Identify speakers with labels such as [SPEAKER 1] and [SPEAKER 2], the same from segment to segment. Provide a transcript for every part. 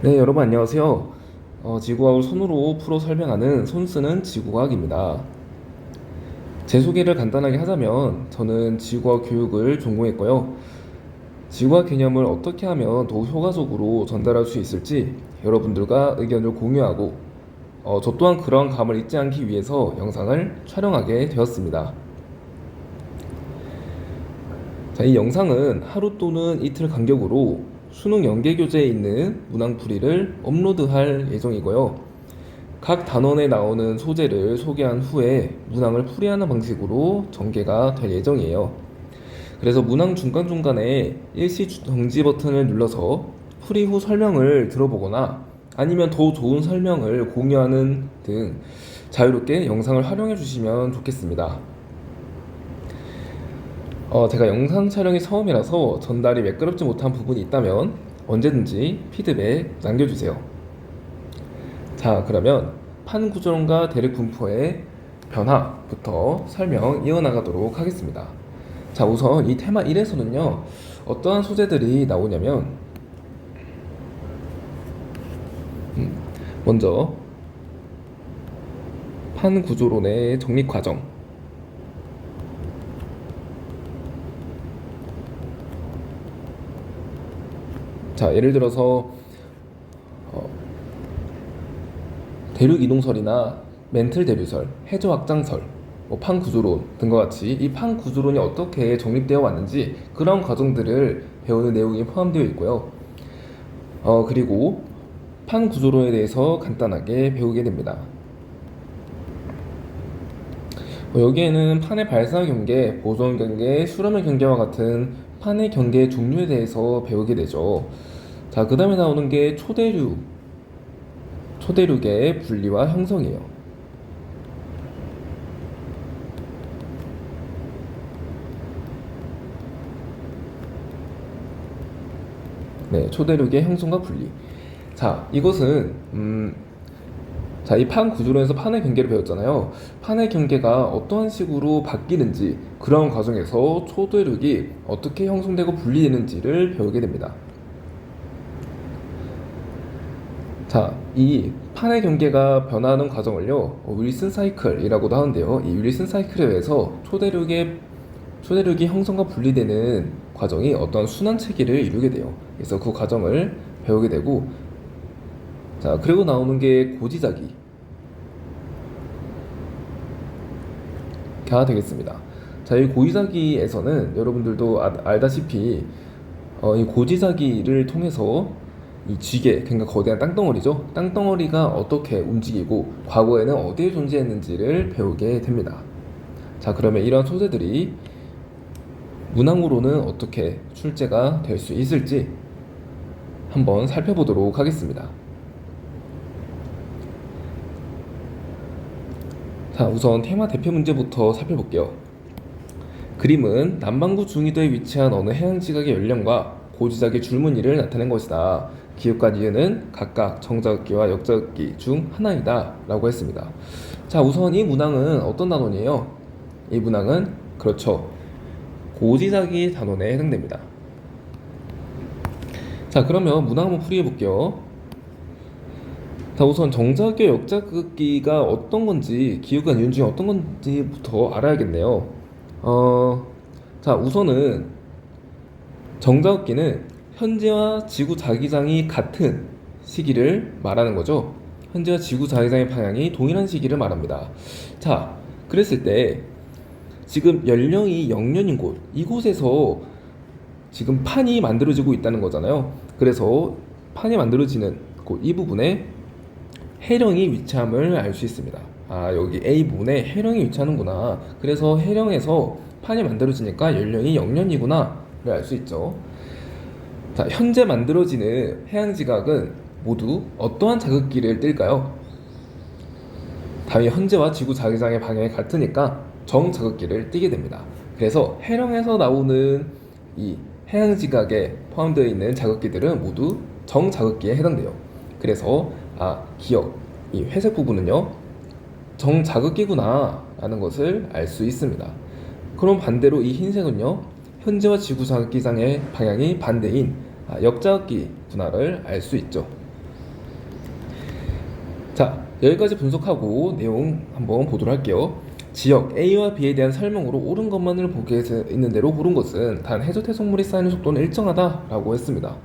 [SPEAKER 1] 네, 여러분 안녕하세요. 지구과학을 손으로 풀어 설명하는 손 쓰는 지구과학입니다. 제 소개를 간단하게 하자면 저는 지구과학 교육을 전공했고요. 지구과학 개념을 어떻게 하면 더욱 효과적으로 전달할 수 있을지 여러분들과 의견을 공유하고 저 또한 그런 감을 잊지 않기 위해서 영상을 촬영하게 되었습니다. 자, 이 영상은 하루 또는 이틀 간격으로 수능 연계교재에 있는 문항풀이를 업로드할 예정이고요. 각 단원에 나오는 소재를 소개한 후에 문항을 풀이하는 방식으로 전개가 될 예정이에요. 그래서 문항 중간중간에 일시 정지 버튼을 눌러서 풀이 후 설명을 들어보거나 아니면 더 좋은 설명을 공유하는 등 자유롭게 영상을 활용해 주시면 좋겠습니다. 제가 영상 촬영이 처음이라서 전달이 매끄럽지 못한 부분이 있다면 언제든지 피드백 남겨주세요. 자, 그러면 판 구조론과 대륙 분포의 변화부터 설명 이어나가도록 하겠습니다. 자, 우선 이 테마 1에서는요, 어떠한 소재들이 나오냐면, 먼저 판 구조론의 정립 과정. 자, 예를 들어서 대륙 이동설이나 멘틀 대류설, 해저 확장설, 판 구조론 등과 같이 이 판 구조론이 어떻게 정립되어 왔는지 그런 과정들을 배우는 내용이 포함되어 있고요. 그리고 판 구조론에 대해서 간단하게 배우게 됩니다. 여기에는 판의 발사 경계, 보존 경계, 수렴의 경계와 같은 판의 경계 종류에 대해서 배우게 되죠. 자, 그 다음에 나오는 게 초대륙의 분리와 형성이에요. 네, 초대륙의 형성과 분리. 자, 이것은 자, 이 판 구조론에서 판의 경계를 배웠잖아요. 판의 경계가 어떠한 식으로 바뀌는지 그런 과정에서 초대륙이 어떻게 형성되고 분리되는지를 배우게 됩니다. 자, 이 판의 경계가 변화하는 과정을요, 윌슨 사이클이라고도 하는데요. 이 윌슨 사이클에 의해서 초대륙이 형성과 분리되는 과정이 어떤 순환 체계를 이루게 돼요. 그래서 그 과정을 배우게 되고, 자, 그리고 나오는 게 고지자기가 되겠습니다. 자, 이 고지자기에서는 여러분들도 알다시피 이 고지자기를 통해서 이 지게, 그러니까 거대한 땅덩어리죠. 땅덩어리가 어떻게 움직이고 과거에는 어디에 존재했는지를 배우게 됩니다. 자, 그러면 이러한 소재들이 문항으로는 어떻게 출제가 될 수 있을지 한번 살펴보도록 하겠습니다. 자, 우선 테마 대표 문제부터 살펴볼게요. 그림은 남반구 중위도에 위치한 어느 해양지각의 연령과 고지각의 줄무늬를 나타낸 것이다. 기읍과 니은은 각각 정자극기와 역자극기 중 하나이다 라고 했습니다. 자, 우선 이 문항은 어떤 단원이에요? 이 문항은 그렇죠, 고지자기 단원에 해당됩니다. 자, 그러면 문항 한번 풀이해 볼게요. 자, 우선 정자극기 역자극기가 어떤 건지, 기읍과 니은 중에 어떤 건지부터 알아야겠네요. 자, 우선은 정자극기는 현재와 지구 자기장이 같은 시기를 말하는 거죠. 현재와 지구 자기장의 방향이 동일한 시기를 말합니다. 자, 그랬을 때 지금 연령이 0년인 곳, 이곳에서 지금 판이 만들어지고 있다는 거잖아요. 그래서 판이 만들어지는 곳, 이 부분에 해령이 위치함을 알 수 있습니다. 아, 여기 A 부분에 해령이 위치하는구나. 그래서 해령에서 판이 만들어지니까 연령이 0년이구나 를 알 수 있죠. 자, 현재 만들어지는 해양지각은 모두 어떠한 자극기를 띨까요? 당연히 현재와 지구 자기장의 방향이 같으니까 정자극기를 띠게 됩니다. 그래서 해령에서 나오는 이 해양지각에 포함되어 있는 자극기들은 모두 정자극기에 해당돼요. 그래서 기억, 이 회색 부분은요, 정자극기구나 라는 것을 알 수 있습니다. 그럼 반대로 이 흰색은요, 현재와 지구 자극기장의 방향이 반대인 역자극기구나를 알 수 있죠. 자, 여기까지 분석하고 내용 한번 보도록 할게요. 지역 A와 B에 대한 설명으로 옳은 것만을 보게 있는 대로 고른 것은 단 해저 퇴적물이 쌓이는 속도는 일정하다라고 했습니다.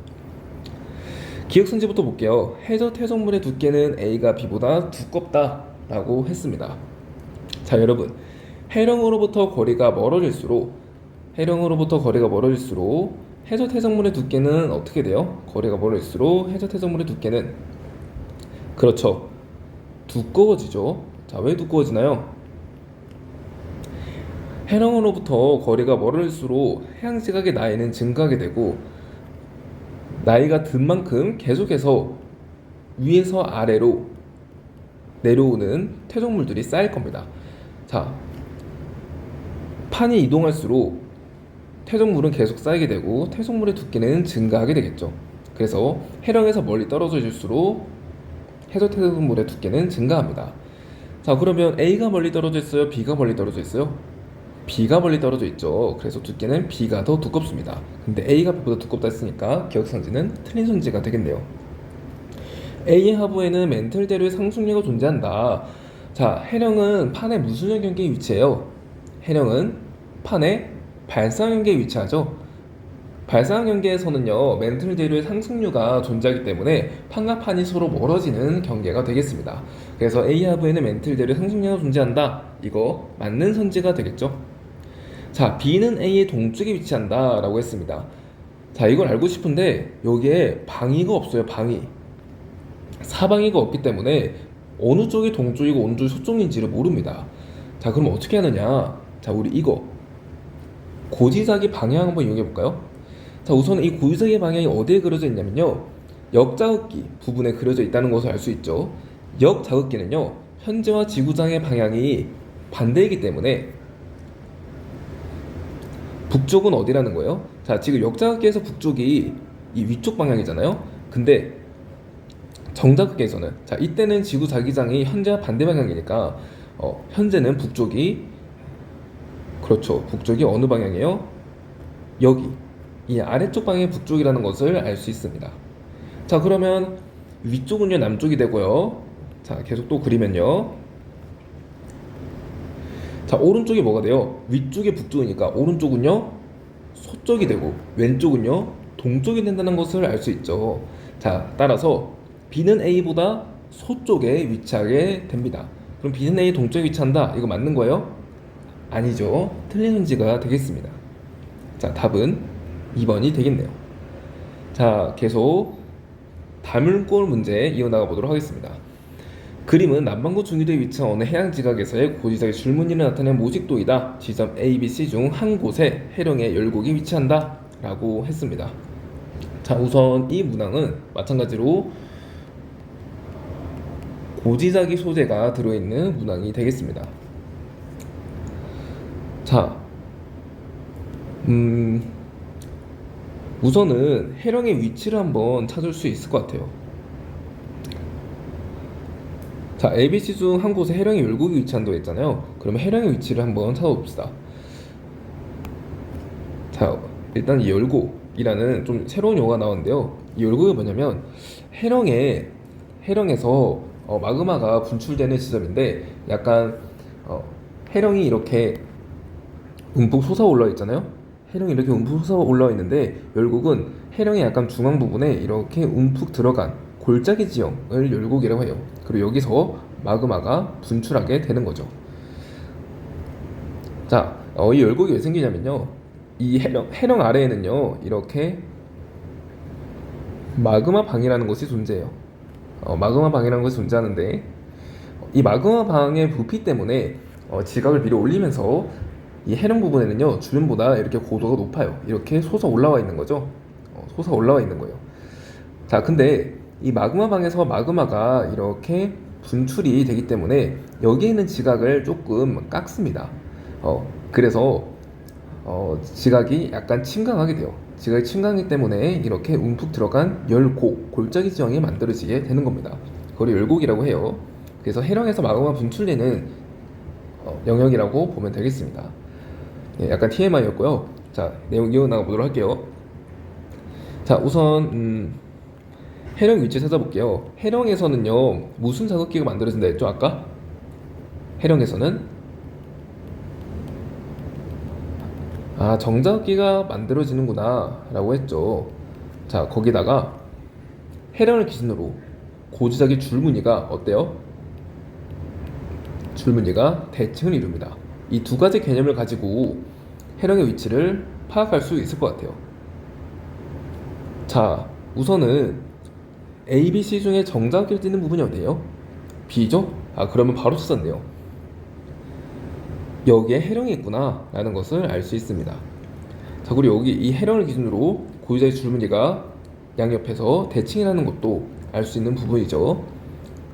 [SPEAKER 1] 기억선지부터 볼게요. 해저 퇴적물의 두께는 A가 B보다 두껍다라고 했습니다. 자, 여러분, 해령으로부터 거리가 멀어질수록 해저 퇴적물의 두께는 어떻게 돼요? 거리가 멀어질수록 해저 퇴적물의 두께는 그렇죠, 두꺼워지죠. 자, 왜 두꺼워지나요? 해령으로부터 거리가 멀어질수록 해양 지각의 나이는 증가하게 되고 나이가 든 만큼 계속해서 위에서 아래로 내려오는 퇴적물들이 쌓일 겁니다. 자, 판이 이동할수록 퇴적물은 계속 쌓이게 되고 퇴적물의 두께는 증가하게 되겠죠. 그래서 해령에서 멀리 떨어질수록 해저 퇴적물의 두께는 증가합니다. 자, 그러면 A가 멀리 떨어져 있어요? B가 멀리 떨어져 있어요? B가 멀리 떨어져 있죠. 그래서 두께는 B가 더 두껍습니다. 근데 A가 B보다 두껍다 했으니까 기억선지는 틀린 선지가 되겠네요. A의 하부에는 멘틀대로의 상승류가 존재한다. 자, 해령은 판의 무슨 영역에 위치해요? 해령은 판의 발상 연계에 위치하죠. 발상 연계에서는요, 멘틀대로의 상승류가 존재하기 때문에 판과 판이 서로 멀어지는 경계가 되겠습니다. 그래서 A 하부에는 멘틀대로의 상승류가 존재한다. 이거 맞는 선지가 되겠죠. 자, B는 A의 동쪽에 위치한다 라고 했습니다. 자, 이걸 알고 싶은데 여기에 방위가 없어요. 방위, 사방위가 없기 때문에 어느 쪽이 동쪽이고 어느 쪽이 서쪽인지를 모릅니다. 자, 그럼 어떻게 하느냐. 자, 우리 이거 고지사기 방향 한번 이용해 볼까요? 자, 우선 이 고지사기 방향이 어디에 그려져 있냐면요, 역자극기 부분에 그려져 있다는 것을 알 수 있죠. 역자극기는요, 현재와 지구상의 방향이 반대이기 때문에 북쪽은 어디라는 거예요? 자, 지금 역자극기에서 북쪽이 이 위쪽 방향이잖아요. 근데 정자극기에서는, 자, 이때는 지구 자기장이 현재와 반대 방향이니까 현재는 북쪽이, 그렇죠, 북쪽이 어느 방향이에요? 여기 이 아래쪽 방향이 북쪽이라는 것을 알 수 있습니다. 자, 그러면 위쪽은요 남쪽이 되고요. 자, 계속 또 그리면요, 자, 오른쪽이 뭐가 돼요? 위쪽이 북쪽이니까 오른쪽은요 서쪽이 되고 왼쪽은요 동쪽이 된다는 것을 알 수 있죠. 자, 따라서 B는 A보다 서쪽에 위치하게 됩니다. 그럼 B는 A 동쪽에 위치한다, 이거 맞는 거예요? 아니죠. 틀린 선지가 되겠습니다. 자, 답은 2번이 되겠네요. 자, 계속 다물골 문제 이어나가 보도록 하겠습니다. 그림은 남반구 중위도에 위치한 어느 해양 지각에서의 고지사의 줄무늬를 나타낸 모직도이다. 지점 A, B, C 중 한 곳에 해령의 열곡이 위치한다 라고 했습니다. 자, 우선 이 문항은 마찬가지로 고지사기 소재가 들어있는 문항이 되겠습니다. 자, 우선은 해령의 위치를 한번 찾을 수 있을 것 같아요. 자, ABC 중 한 곳에 해령의 열곡이 위치한다고 했잖아요. 그러면 해령의 위치를 한번 찾아봅시다. 자, 일단 이 열곡이라는 좀 새로운 용어가 나오는데요. 이 열곡이 뭐냐면 해령에서 마그마가 분출되는 지점인데, 약간 해령이 이렇게 움푹 솟아 올라 있잖아요. 해령이 이렇게 움푹 솟아 올라 있는데 열곡은 해령의 약간 중앙 부분에 이렇게 움푹 들어간 골짜기 지형을 열곡이라고 해요. 그리고 여기서 마그마가 분출하게 되는 거죠. 자, 이 열곡이 왜 생기냐면요, 이 해령 아래에는요 이렇게 마그마 방이라는 것이 존재해요. 마그마 방이라는 것이 존재하는데, 이 마그마 방의 부피 때문에 지각을 밀어 올리면서 이 해령 부분에는요 주변보다 이렇게 고도가 높아요. 이렇게 솟아 올라와 있는 거죠. 솟아 올라와 있는 거예요. 자, 근데 이 마그마 방에서 마그마가 이렇게 분출이 되기 때문에 여기에 있는 지각을 조금 깎습니다. 그래서 지각이 약간 침강하게 돼요. 지각이 침강하기 때문에 이렇게 움푹 들어간 열곡, 골짜기 지형이 만들어지게 되는 겁니다. 그걸 열곡이라고 해요. 그래서 해령에서 마그마 분출되는 영역이라고 보면 되겠습니다. 네, 약간 TMI였고요. 자, 내용 이어나가 보도록 할게요. 자, 우선 해령 위치 찾아볼게요. 해령에서는요, 무슨 자극기가 만들어진다 했죠, 아까? 해령에서는 정자극기가 만들어지는구나 라고 했죠. 자, 거기다가 해령을 기준으로 고지사기 줄무늬가 어때요? 줄무늬가 대칭을 이룹니다. 이 두 가지 개념을 가지고 해령의 위치를 파악할 수 있을 것 같아요. 자, 우선은 A, B, C 중에 정자극기를 띠는 부분이 어디예요? B죠? 그러면 바로 찾았네요. 여기에 해령이 있구나 라는 것을 알 수 있습니다. 자, 그리고 여기 이 해령을 기준으로 고유자의 줄무늬가 양옆에서 대칭이라는 것도 알 수 있는 부분이죠.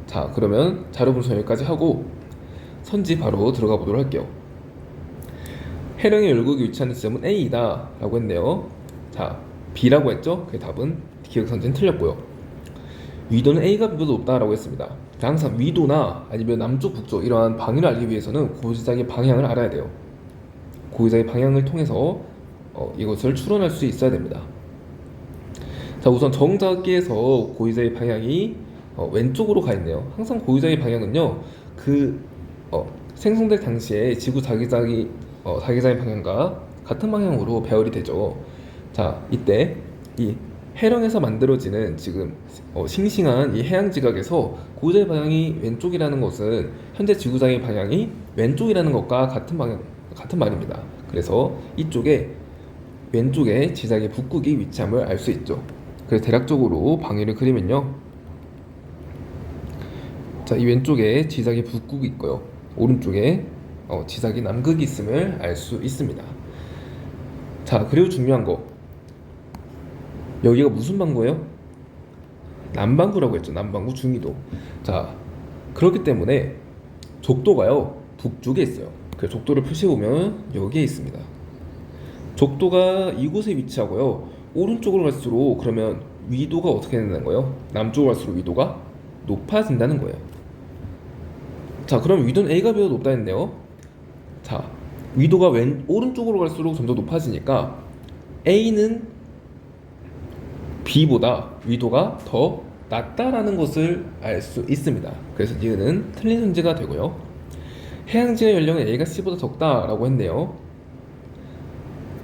[SPEAKER 1] 자, 그러면 자료 분석 여기까지 하고 선지 바로 들어가 보도록 할게요. 해령의 열곡이 위치하는 지점은 A이다 라고 했네요. 자, B라고 했죠? 그 답은 기억선지는 틀렸고요. 위도는 A가 B보다 높다라고 했습니다. 항상 위도나 아니면 남쪽, 북쪽 이러한 방위를 알기 위해서는 고지장의 방향을 알아야 돼요. 고지장의 방향을 통해서 이것을 추론할 수 있어야 됩니다. 자, 우선 정자기에서 고지장의 방향이 왼쪽으로 가 있네요. 항상 고지장의 방향은요, 생성될 당시에 지구 자기장의 방향과 같은 방향으로 배열이 되죠. 자, 이때 이 해령에서 만들어지는 지금 싱싱한 이 해양 지각에서 고지의 방향이 왼쪽이라는 것은 현재 지구상의 방향이 왼쪽이라는 것과 같은 말입니다. 그래서 이쪽에 왼쪽에 지작의 북극이 위치함을 알 수 있죠. 그래서 대략적으로 방위를 그리면요, 자, 이 왼쪽에 지작의 북극이 있고요, 오른쪽에 지작의 남극이 있음을 알 수 있습니다. 자, 그리고 중요한 거, 여기가 무슨 방구예요? 남반구라고 했죠. 남반구 중위도. 자, 그렇기 때문에 족도가요, 북쪽에 있어요. 그래서 족도를 표시해보면 여기에 있습니다. 족도가 이곳에 위치하고요, 오른쪽으로 갈수록 그러면 위도가 어떻게 된다는 거예요? 남쪽으로 갈수록 위도가 높아진다는 거예요. 자, 그럼 위도는 A가 B보다 높다 했네요. 자, 위도가 오른쪽으로 갈수록 점점 높아지니까 A는 B보다 위도가 더 낮다라는 것을 알 수 있습니다. 그래서 니은은 틀린 선지가 되고요. 해양지의 연령은 A가 C보다 적다라고 했네요.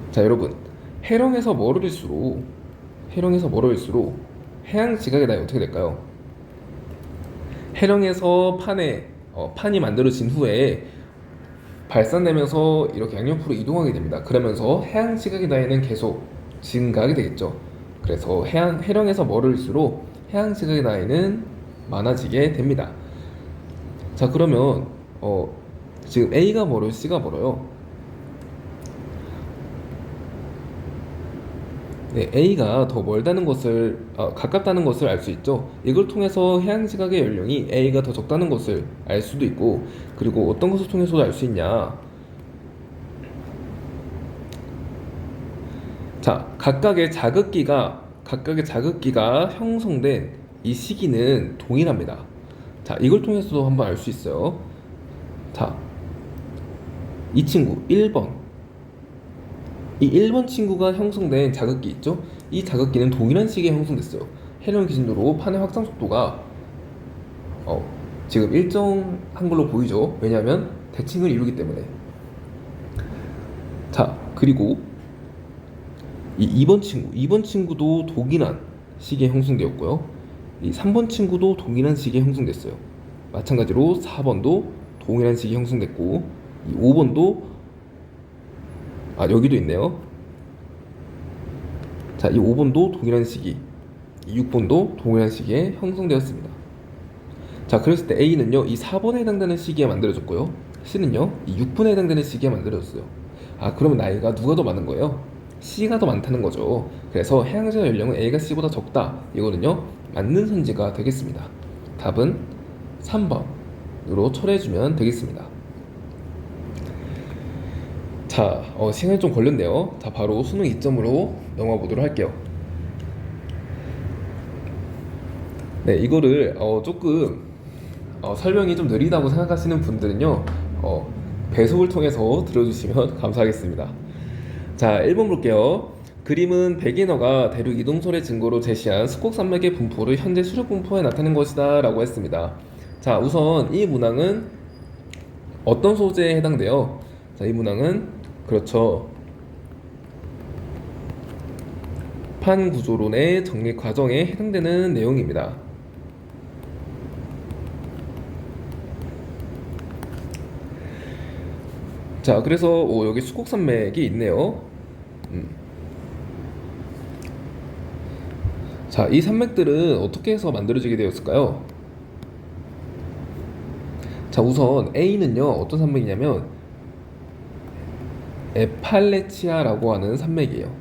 [SPEAKER 1] 자, 여러분, 해령에서 멀어질수록 해양 지각의 나이 어떻게 될까요? 해령에서 판이 만들어진 후에 발산되면서 이렇게 양옆으로 이동하게 됩니다. 그러면서 해양 지각의 나이는 계속 증가하게 되겠죠. 그래서 해령에서 멀을수록 해양 지각의 나이는 많아지게 됩니다. 자, 그러면 지금 A가 멀어요, C가 멀어요? 네, A가 더 멀다는 것을 가깝다는 것을 알 수 있죠. 이걸 통해서 해양 지각의 연령이 A가 더 적다는 것을 알 수도 있고, 그리고 어떤 것을 통해서도 알 수 있냐? 자, 각각의 자극기가 형성된 이 시기는 동일합니다. 자, 이걸 통해서도 한번 알 수 있어요. 자, 이 친구 1번, 이 1번 친구가 형성된 자극기 있죠? 이 자극기는 동일한 시기에 형성됐어요. 해령 기준으로 판의 확장 속도가 지금 일정한 걸로 보이죠? 왜냐하면 대칭을 이루기 때문에. 자, 그리고 이 2번 친구도 동일한 시기에 형성되었고요. 이 3번 친구도 동일한 시기에 형성됐어요. 마찬가지로 4번도 동일한 시기에 형성됐고, 이 5번도 여기도 있네요. 자, 이 5번도 동일한 시기, 이 6번도 동일한 시기에 형성되었습니다. 자, 그랬을 때 A는요, 이 4번에 해당되는 시기에 만들어졌고요, C는요, 이 6번에 해당되는 시기에 만들어졌어요. 그러면 나이가 누가 더 많은 거예요? C가 더 많다는 거죠. 그래서 해양지각 연령은 A가 C보다 적다. 이거는요, 맞는 선지가 되겠습니다. 답은 3번으로 처리해주면 되겠습니다. 자, 시간이 좀 걸렸네요. 자, 바로 수능 2점으로 넘어가 보도록 할게요. 네, 이거를 조금 설명이 좀 느리다고 생각하시는 분들은요, 배속을 통해서 들어주시면 감사하겠습니다. 자, 1번 볼게요. 그림은 백인어가 대륙 이동설의 증거로 제시한 스콕산맥의 분포를 현재 수륙 분포에 나타낸 것이다 라고 했습니다. 자, 우선 이 문항은 어떤 소재에 해당돼요? 자, 이 문항은 그렇죠. 판구조론의 정립 과정에 해당되는 내용입니다. 자, 그래서 여기 수곡산맥이 있네요. 자, 이 산맥들은 어떻게 해서 만들어지게 되었을까요? 자, 우선 A는요, 어떤 산맥이냐면 에팔레치아라고 하는 산맥이에요.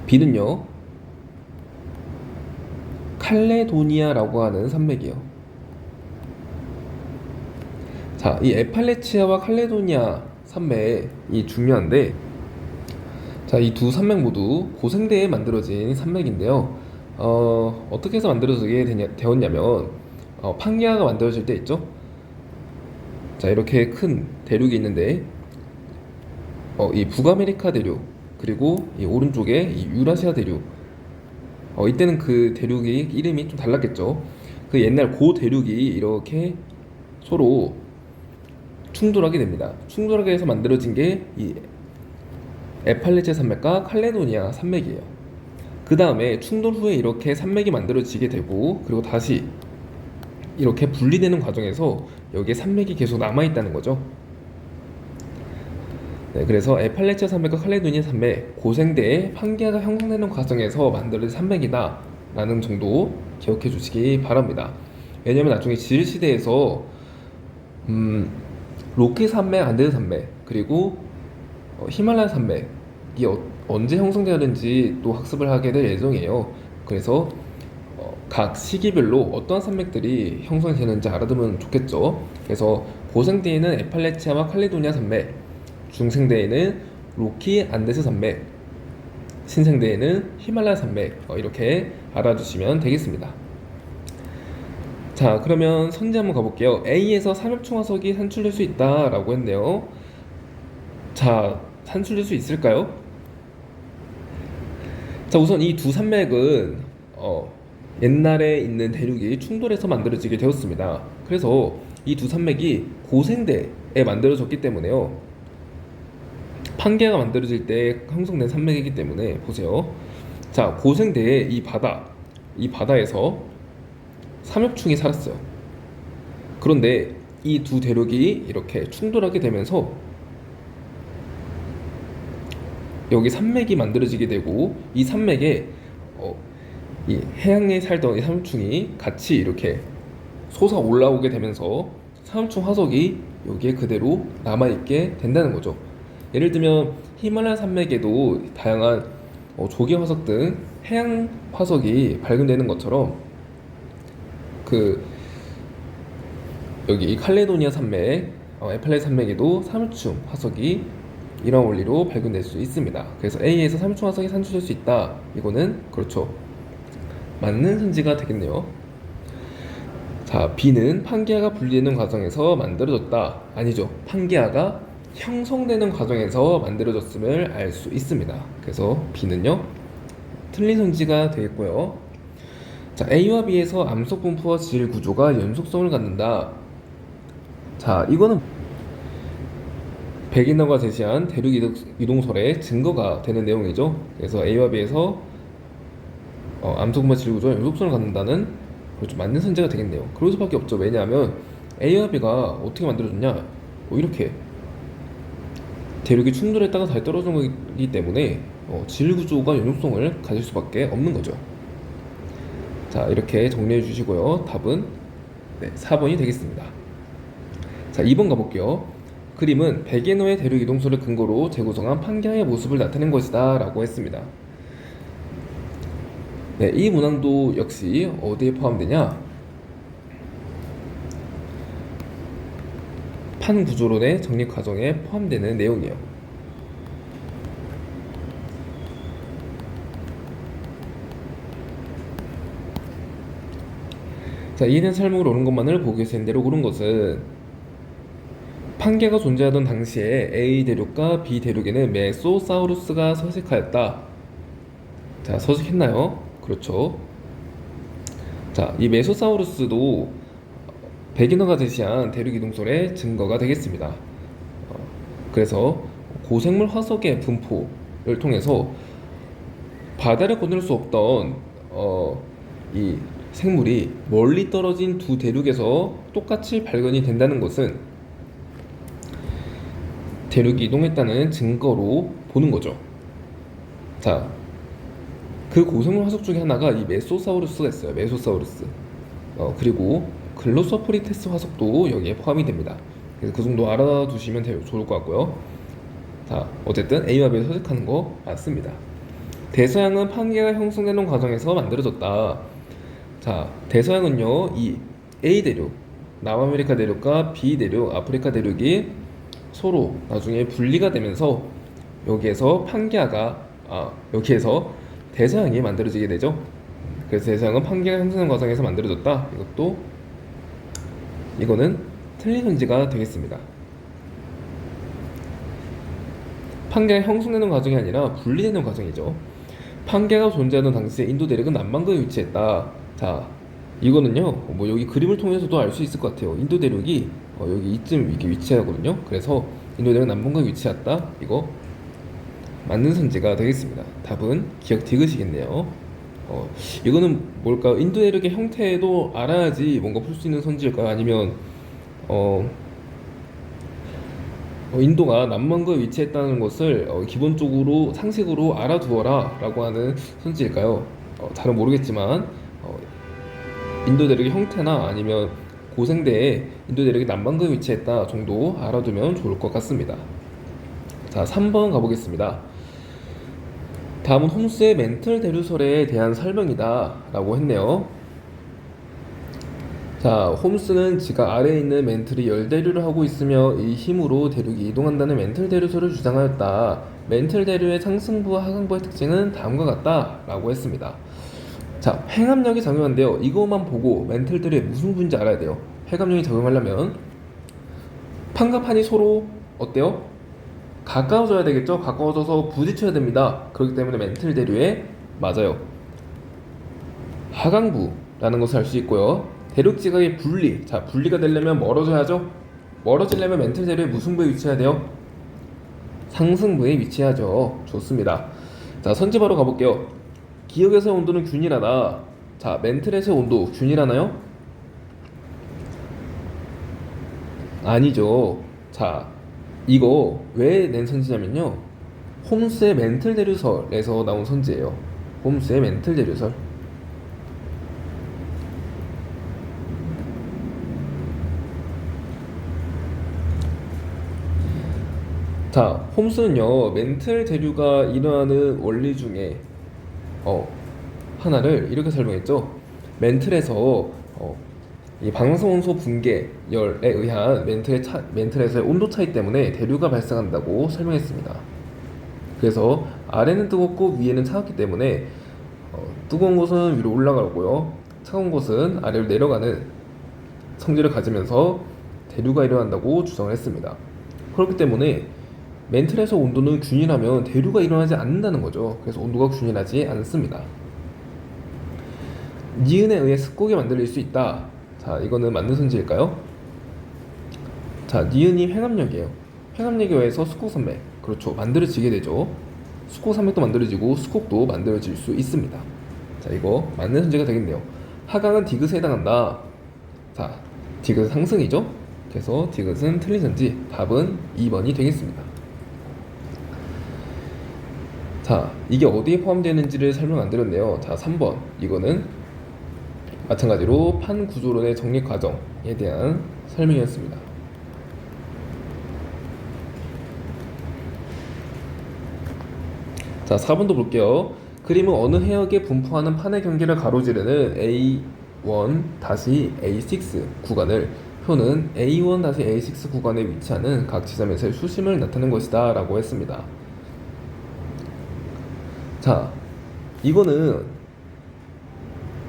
[SPEAKER 1] B는요, 칼레도니아라고 하는 산맥이에요. 자, 이 에팔레치아와 칼레도니아 산맥이 중요한데, 자, 이 두 산맥 모두 고생대에 만들어진 산맥인데요. 어떻게 해서 만들어지게 되었냐면, 판게아가 만들어질 때 있죠? 자, 이렇게 큰 대륙이 있는데, 이 북아메리카 대륙, 그리고 이 오른쪽에 이 유라시아 대륙. 이때는 그 대륙이 이름이 좀 달랐겠죠. 그 옛날 고 대륙이 이렇게 서로 충돌하게 됩니다. 충돌하게 해서 만들어진 게 이 에팔레체 산맥과 칼레도니아 산맥이에요. 그 다음에 충돌 후에 이렇게 산맥이 만들어지게 되고, 그리고 다시 이렇게 분리되는 과정에서 여기에 산맥이 계속 남아있다는 거죠. 네, 그래서 에팔레치아 산맥과 칼레도니아 산맥, 고생대에 판게아가 형성되는 과정에서 만들어진 산맥이다 라는 정도 기억해 주시기 바랍니다. 왜냐면 나중에 지르시대에서 로키 산맥, 안데스 산맥, 그리고 히말라야 산맥이 언제 형성되었는지 또 학습을 하게 될 예정이에요. 그래서 각 시기별로 어떠한 산맥들이 형성되는지 알아두면 좋겠죠. 그래서 고생대에는 에팔레치아와 칼레도니아 산맥, 중생대에는 로키 안데스 산맥, 신생대에는 히말라야 산맥, 이렇게 알아두시면 되겠습니다. 자, 그러면 선제 한번 가볼게요. A에서 삼엽충 화석이 산출될 수 있다라고 했네요. 자, 산출될 수 있을까요? 자, 우선 이 두 산맥은 옛날에 있는 대륙이 충돌해서 만들어지게 되었습니다. 그래서 이 두 산맥이 고생대에 만들어졌기 때문에요. 판게아가 만들어질 때 형성된 산맥이기 때문에 보세요. 자, 고생대의 이 바다에서 삼엽충이 살았어요. 그런데 이 두 대륙이 이렇게 충돌하게 되면서 여기 산맥이 만들어지게 되고, 이 산맥에 이 해양에 살던 이 삼엽충이 같이 이렇게 솟아 올라오게 되면서 삼엽충 화석이 여기에 그대로 남아있게 된다는 거죠. 예를 들면 히말라야 산맥에도 다양한 조개 화석 등 해양 화석이 발견되는 것처럼, 여기 이 칼레도니아 산맥, 에팔레 산맥에도 삼엽충 화석이 이런 원리로 발견될 수 있습니다. 그래서 A에서 삼엽충 화석이 산출될 수 있다. 이거는 그렇죠. 맞는 선지가 되겠네요. 자, B는 판게아가 분리되는 과정에서 만들어졌다. 아니죠. 판게아가 형성되는 과정에서 만들어졌음을 알 수 있습니다. 그래서 B는요, 틀린 선지가 되겠고요. 자, A와 B에서 암석 분포와 질 구조가 연속성을 갖는다. 자, 이거는 백인어가 제시한 대륙 이동설의 증거가 되는 내용이죠. 그래서 A와 B에서 암석 분포와 질 구조가 연속성을 갖는다는, 그렇죠, 맞는 선지가 되겠네요. 그럴 수밖에 없죠. 왜냐하면 A와 B가 어떻게 만들어졌냐, 이렇게 대륙이 충돌했다가 다시 떨어진 거기 때문에 질 구조가 연속성을 가질 수밖에 없는 거죠. 자, 이렇게 정리해 주시고요. 답은 4번이 되겠습니다. 자, 2번 가볼게요. 그림은 백인어의 대륙 이동설을 근거로 재구성한 판게아의 모습을 나타낸 것이다 라고 했습니다. 네, 이 문항도 역시 어디에 포함되냐? 판구조론의 정립 과정에 포함되는 내용이에요. 자, 이해된 설명을 옳은 것만을 보기 위해서 대로 고른 것은 판계가 존재하던 당시에 A 대륙과 B 대륙에는 메소사우루스가 서식하였다. 자, 서식했나요? 그렇죠. 자, 이 메소사우루스도 백인어가 제시한 대륙 이동설의 증거가 되겠습니다. 그래서 고생물 화석의 분포를 통해서 바다를 건널 수 없던 이 생물이 멀리 떨어진 두 대륙에서 똑같이 발견이 된다는 것은 대륙이 이동했다는 증거로 보는 거죠. 자, 그 고생물 화석 중에 하나가 이 메소사우루스가 있어요. 메소사우루스. 그리고 글로소프리테스 화석도 여기에 포함이 됩니다. 그래서 그 정도 알아두시면 좋을 것 같고요. 자, 어쨌든 A와 B를 서식하는 거 맞습니다. 대서양은 판계가 형성되는 과정에서 만들어졌다. 자, 대서양은요, 이 A 대륙, 남아메리카 대륙과 B 대륙, 아프리카 대륙이 서로 나중에 분리가 되면서 여기에서 여기에서 대서양이 만들어지게 되죠. 그래서 대서양은 판계가 형성되는 과정에서 만들어졌다. 이거는 틀린 선지가 되겠습니다. 판계가 형성되는 과정이 아니라 분리되는 과정이죠. 판계가 존재하던 당시에 인도 대륙은 남반구에 위치했다. 자, 이거는요, 뭐 여기 그림을 통해서도 알 수 있을 것 같아요. 인도 대륙이 여기 이쯤 이렇게 위치하거든요. 그래서 인도 대륙은 남반구에 위치했다. 이거 맞는 선지가 되겠습니다. 답은 기억 디귿이겠네요. 이거는 뭘까요? 인도 대륙의 형태도 알아야지 뭔가 풀 수 있는 선지일까요? 아니면 인도가 남반구에 위치했다는 것을 기본적으로 상식으로 알아두어라 라고 하는 선지일까요? 잘은 모르겠지만 인도 대륙의 형태나 아니면 고생대에 인도 대륙이 남반구에 위치했다 정도 알아두면 좋을 것 같습니다. 자, 3번 가보겠습니다. 다음은 홈스의 멘틀 대류설에 대한 설명이다 라고 했네요. 자, 홈스는 지가 아래에 있는 멘틀이 열대류를 하고 있으며 이 힘으로 대륙이 이동한다는 멘틀 대류설을 주장하였다. 멘틀 대류의 상승부와 하강부의 특징은 다음과 같다 라고 했습니다. 자, 횡압력이 작용한대요. 이것만 보고 멘틀 대류에 무슨 부인지 알아야 돼요. 횡압력이 작용하려면 판과 판이 서로 어때요? 가까워져야 되겠죠? 가까워져서 부딪혀야 됩니다. 그렇기 때문에 멘틀 대류에 맞아요. 하강부라는 것을 알 수 있고요. 대륙 지각의 분리. 자, 분리가 되려면 멀어져야죠? 멀어지려면 멘틀 대류의 무슨 부에 위치해야 돼요? 상승부에 위치하죠. 좋습니다. 자, 선지 바로 가볼게요. 기역에서의 온도는 균일하다. 자, 멘틀에서의 온도 균일하나요? 아니죠. 자, 이거 왜 낸 선지냐면요, 홈스의 멘틀 대류설에서 나온 선지예요. 홈스의 멘틀 대류설. 자, 홈스는요, 멘틀 대류가 일어나는 원리 중에 하나를 이렇게 설명했죠. 멘틀에서 이 방사원소 분계열에 의한 멘틀에서의 온도 차이 때문에 대류가 발생한다고 설명했습니다. 그래서 아래는 뜨겁고 위에는 차갑기 때문에 뜨거운 곳은 위로 올라가고요, 차가운 곳은 아래로 내려가는 성질을 가지면서 대류가 일어난다고 주장을 했습니다. 그렇기 때문에 멘틀에서 온도는 균일하면 대류가 일어나지 않는다는 거죠. 그래서 온도가 균일하지 않습니다. 니은에 의해 습곡이 만들어질 수 있다. 자, 이거는 맞는 선지일까요? 자, 니은이 횡압력이에요. 횡압력에 의해서 습곡산맥, 그렇죠, 만들어지게 되죠. 습곡산맥도 만들어지고 습곡도 만들어질 수 있습니다. 자, 이거 맞는 선지가 되겠네요. 하강은 디귿에 해당한다. 자, 디귿 상승이죠. 그래서 디귿은 틀린 선지. 답은 2번이 되겠습니다. 자, 이게 어디에 포함되는지를 설명 안 드렸네요. 자, 3번. 이거는 마찬가지로 판 구조론의 정립 과정에 대한 설명이었습니다. 자, 4번도 볼게요. 그림은 어느 해역에 분포하는 판의 경계를 가로지르는 A1-A6 구간을, 표는 A1-A6 구간에 위치하는 각 지점에서의 수심을 나타낸 것이다 라고 했습니다. 자, 이거는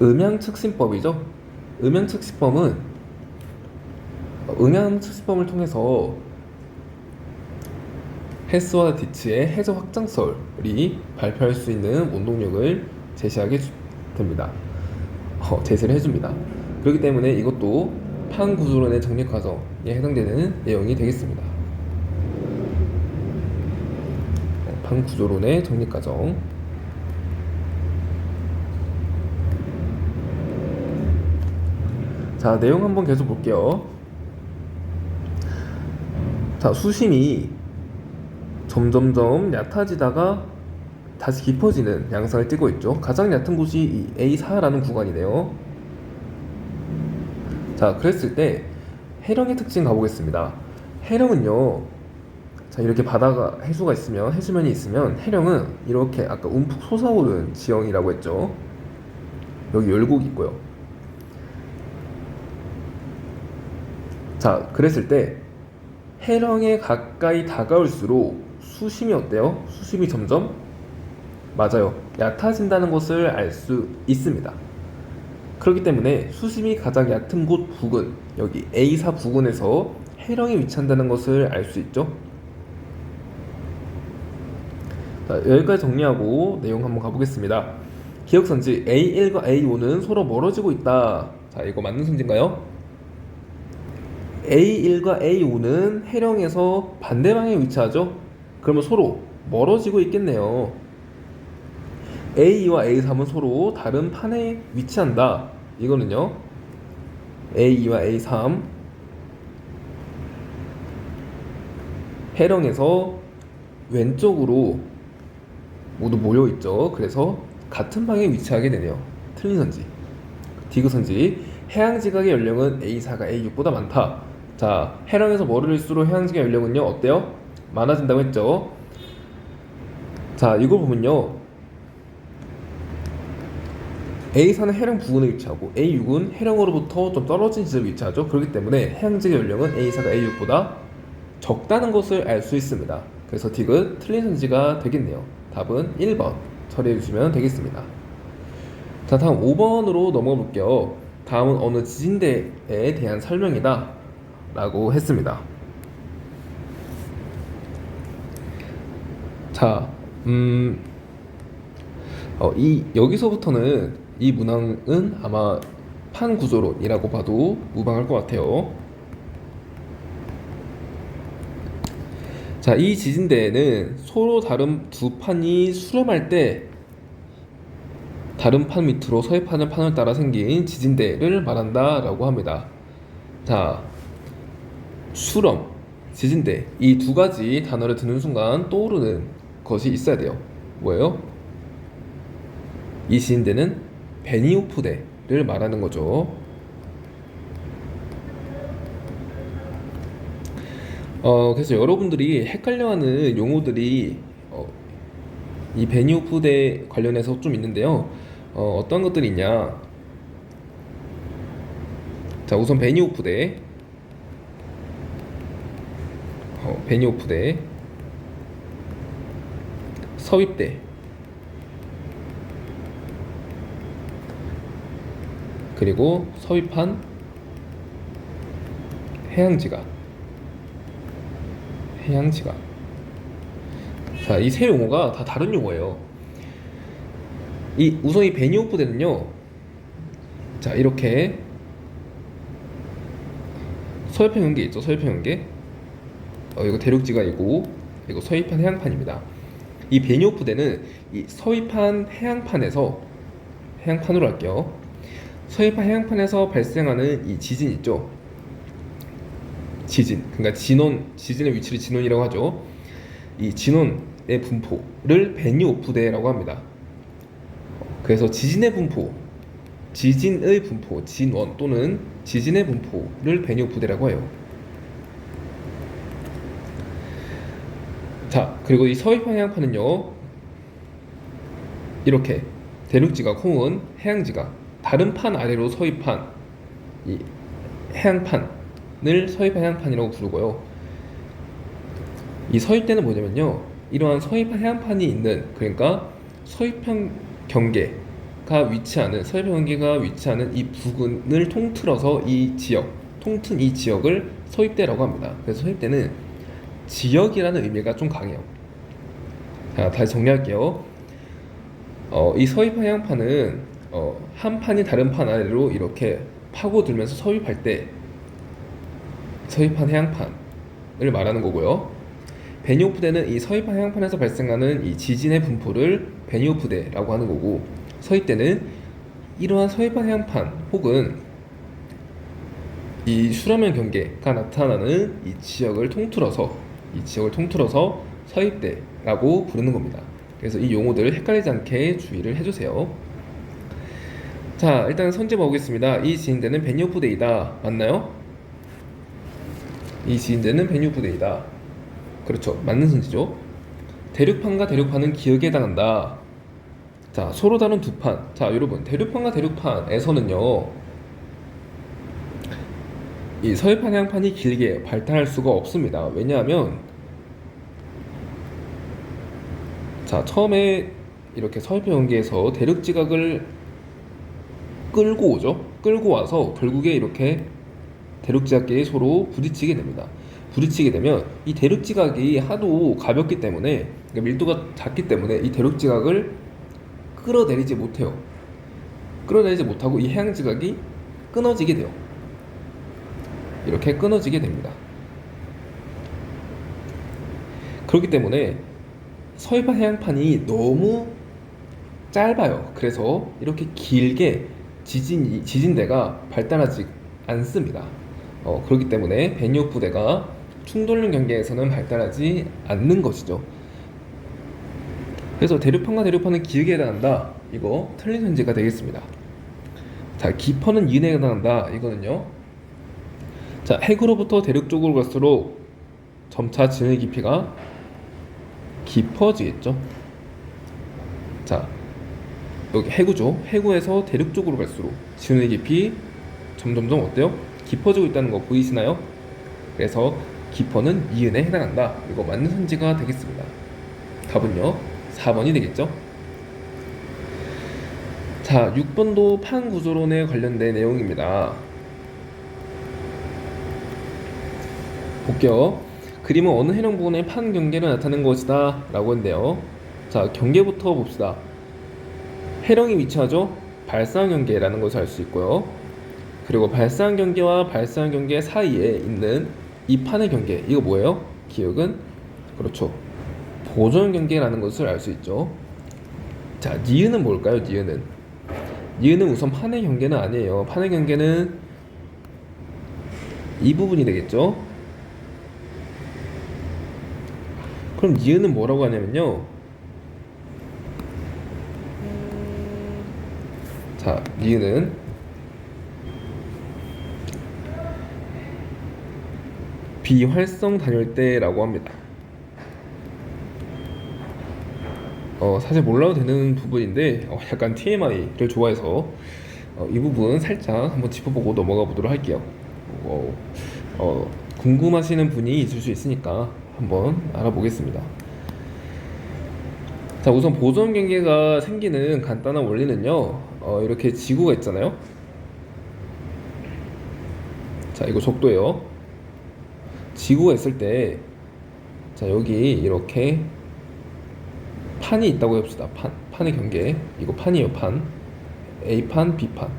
[SPEAKER 1] 음양측신법이죠. 음양측신법을 통해서 헤스와 디츠의 해저 확장설이 발표할 수 있는 원동력을 제시하게 됩니다. 제시를 해줍니다. 그렇기 때문에 이것도 판구조론의 정립 과정에 해당되는 내용이 되겠습니다. 판구조론의 정립 과정. 자, 내용 한번 계속 볼게요. 자, 수심이 점점점 얕아지다가 다시 깊어지는 양상을 띠고 있죠. 가장 얕은 곳이 이 A4라는 구간이네요. 자, 그랬을 때 해령의 특징 가보겠습니다. 해령은요, 자, 이렇게 바다가 해수가 있으면, 해수면이 있으면 해령은 이렇게 아까 움푹 솟아오른 지형이라고 했죠. 여기 열곡이 있고요. 자, 그랬을 때 해령에 가까이 다가올수록 수심이 어때요? 수심이 점점, 맞아요, 얕아진다는 것을 알 수 있습니다. 그렇기 때문에 수심이 가장 얕은 곳 부근, 여기 A4 부근에서 해령이 위치한다는 것을 알 수 있죠. 자, 여기까지 정리하고 내용 한번 가보겠습니다. 기억선지 A1과 A5는 서로 멀어지고 있다. 자, 이거 맞는 선지인가요? A1과 A5는 해령에서 반대 방향에 위치하죠? 그러면 서로 멀어지고 있겠네요. A2와 A3은 서로 다른 판에 위치한다. 이거는요, A2와 A3 해령에서 왼쪽으로 모두 모여있죠. 그래서 같은 방에 위치하게 되네요. 틀린 선지. 디귿선지 해양지각의 연령은 A4가 A6보다 많다. 자, 해령에서 멀을수록 해양지각 연령은요, 어때요? 많아진다고 했죠. 자, 이걸 보면요, A4는 해령 부근에 위치하고 A6은 해령으로부터 좀 떨어진 지점에 위치하죠. 그렇기 때문에 해양지각 연령은 A4가 A6보다 적다는 것을 알 수 있습니다. 그래서 디귿 틀린 선지가 되겠네요. 답은 1번 처리해 주시면 되겠습니다. 자, 다음 5번으로 넘어가 볼게요. 다음은 어느 지진대에 대한 설명이다 라고 했습니다. 자, 여기서부터는 이 문항은 아마 판구조론이라고 봐도 무방할 것 같아요. 자, 이 지진대에는 서로 다른 두 판이 수렴할 때 다른 판 밑으로 서입하는 판을 따라 생긴 지진대를 말한다 라고 합니다. 자, 수렴, 지진대, 이 두 가지 단어를 듣는 순간 떠오르는 것이 있어야 돼요. 뭐예요? 이 지진대는 베니호프대를 말하는 거죠. 그래서 여러분들이 헷갈려하는 용어들이 이 베니호프대 관련해서 좀 있는데요. 어떤 것들이 있냐? 자, 우선 베니호프대, 베니호프대, 서입대, 그리고 서입한 해양지각. 자, 이 세 용어가 다 다른 용어예요. 우선 이 베니호프대는요, 자, 이렇게 서해편 연계 있죠. 서해편 연계. 이거 대륙지각이고 이거 서해판 해양판입니다. 이 베니호프대는 이 서해판 해양판에서, 해양판으로 할게요. 서해판 해양판에서 발생하는 이 지진 있죠. 지진, 그러니까 지진의 위치를 진원이라고 하죠. 이 진원의 분포를 베니호프대라고 합니다. 그래서 지진의 분포, 진원 또는 지진의 분포를 베니호프대라고 해요. 자, 그리고 이 서해판 해양판은요, 이렇게 대륙지각 혹은 해양지각, 다른 판 아래로 서입한 이 해양판을 서해판 해양판이라고 부르고요. 이 서입대는 뭐냐면요, 이러한 서해판 해양판이 있는, 그러니까 서해판 경계가 위치하는 이 부근을 통틀어서 이 지역을 서입대라고 합니다. 그래서 서입대는 지역이라는 의미가 좀 강해요. 자, 다시 정리할게요. 이 서입 하향판은 한 판이 다른 판 아래로 이렇게 파고들면서 서입할 때 서입한 해양판을 말하는 거고요. 베니오프대는 이 서입한 해양판에서 발생하는 이 지진의 분포를 베니오프대라고 하는 거고, 서입대는 이러한 서입한 해양판 혹은 이 수렴면 경계가 나타나는 이 지역을 통틀어서 서입대라고 부르는 겁니다. 그래서 이 용어들 헷갈리지 않게 주의를 해주세요. 자, 일단 선제 보겠습니다. 이 지진대는 베니오프대이다. 맞나요? 이 지진대는 베니오프대이다. 그렇죠. 맞는 선지죠. 대륙판과 대륙판은 기역에 해당한다. 자, 서로 다른 두 판. 자, 여러분, 대륙판과 대륙판에서는요, 이 서해판 해양판이 길게 발달할 수가 없습니다. 왜냐하면, 자, 처음에 이렇게 서해판 연계에서 대륙 지각을 끌고 오죠. 끌고 와서 결국에 이렇게 대륙 지각계에 서로 부딪히게 됩니다. 부딪히게 되면 이 대륙 지각이 하도 가볍기 때문에, 그러니까 밀도가 작기 때문에 이 대륙 지각을 끌어내리지 못해요. 끌어내리지 못하고 이 해양 지각이 끊어지게 돼요. 이렇게 끊어지게 됩니다. 그렇기 때문에 서해판 해양판이 너무 짧아요. 그래서 이렇게 길게 지진대가 발달하지 않습니다. 그렇기 때문에 베니오프대가 충돌륜 경계에서는 발달하지 않는 것이죠. 그래서 대륙판과 대륙판은 기역에 해당한다. 이거 틀린 선지가 되겠습니다. 자, 기퍼는 이은에 해당한다. 이거는요. 자, 해구로부터 대륙 쪽으로 갈수록 점차 진의 깊이가 깊어지겠죠. 자, 여기 해구죠. 해구에서 대륙 쪽으로 갈수록 진의 깊이 점점점 어때요? 깊어지고 있다는 거 보이시나요? 그래서 기퍼는 이은에 해당한다. 이거 맞는 선지가 되겠습니다. 답은요 4번이 되겠죠. 자, 6번도 판 구조론에 관련된 내용입니다. 볼게요. 그림은 어느 해령 부근의 판 경계를 나타낸 것이다 라고 했는데요. 자, 경계부터 봅시다. 해령이 위치하죠. 발사한 경계라는 것을 알 수 있고요. 그리고 발사한 경계와 발사한 경계 사이에 있는 이 판의 경계, 이거 뭐예요? 기역은 그렇죠, 보존 경계라는 것을 알 수 있죠. 자, 니은은 뭘까요? 니은은 우선 판의 경계는 아니에요. 판의 경계는 이 부분이 되겠죠. 그럼 니은은 뭐라고 하냐면요, 자, 니은은 비활성 단열대라고 합니다. 사실 몰라도 되는 부분인데 약간 TMI를 좋아해서 이 부분 살짝 한번 짚어보고 넘어가 보도록 할게요. 궁금하시는 분이 있을 수 있으니까 한번 알아보겠습니다. 자, 우선 보존 경계가 생기는 간단한 원리는요, 이렇게 지구가 있잖아요. 자, 이거 적도예요. 지구가 있을 때, 자, 여기 이렇게 판이 있다고 해봅시다. 판의 경계. 이거 판이에요, 판. A판, B판.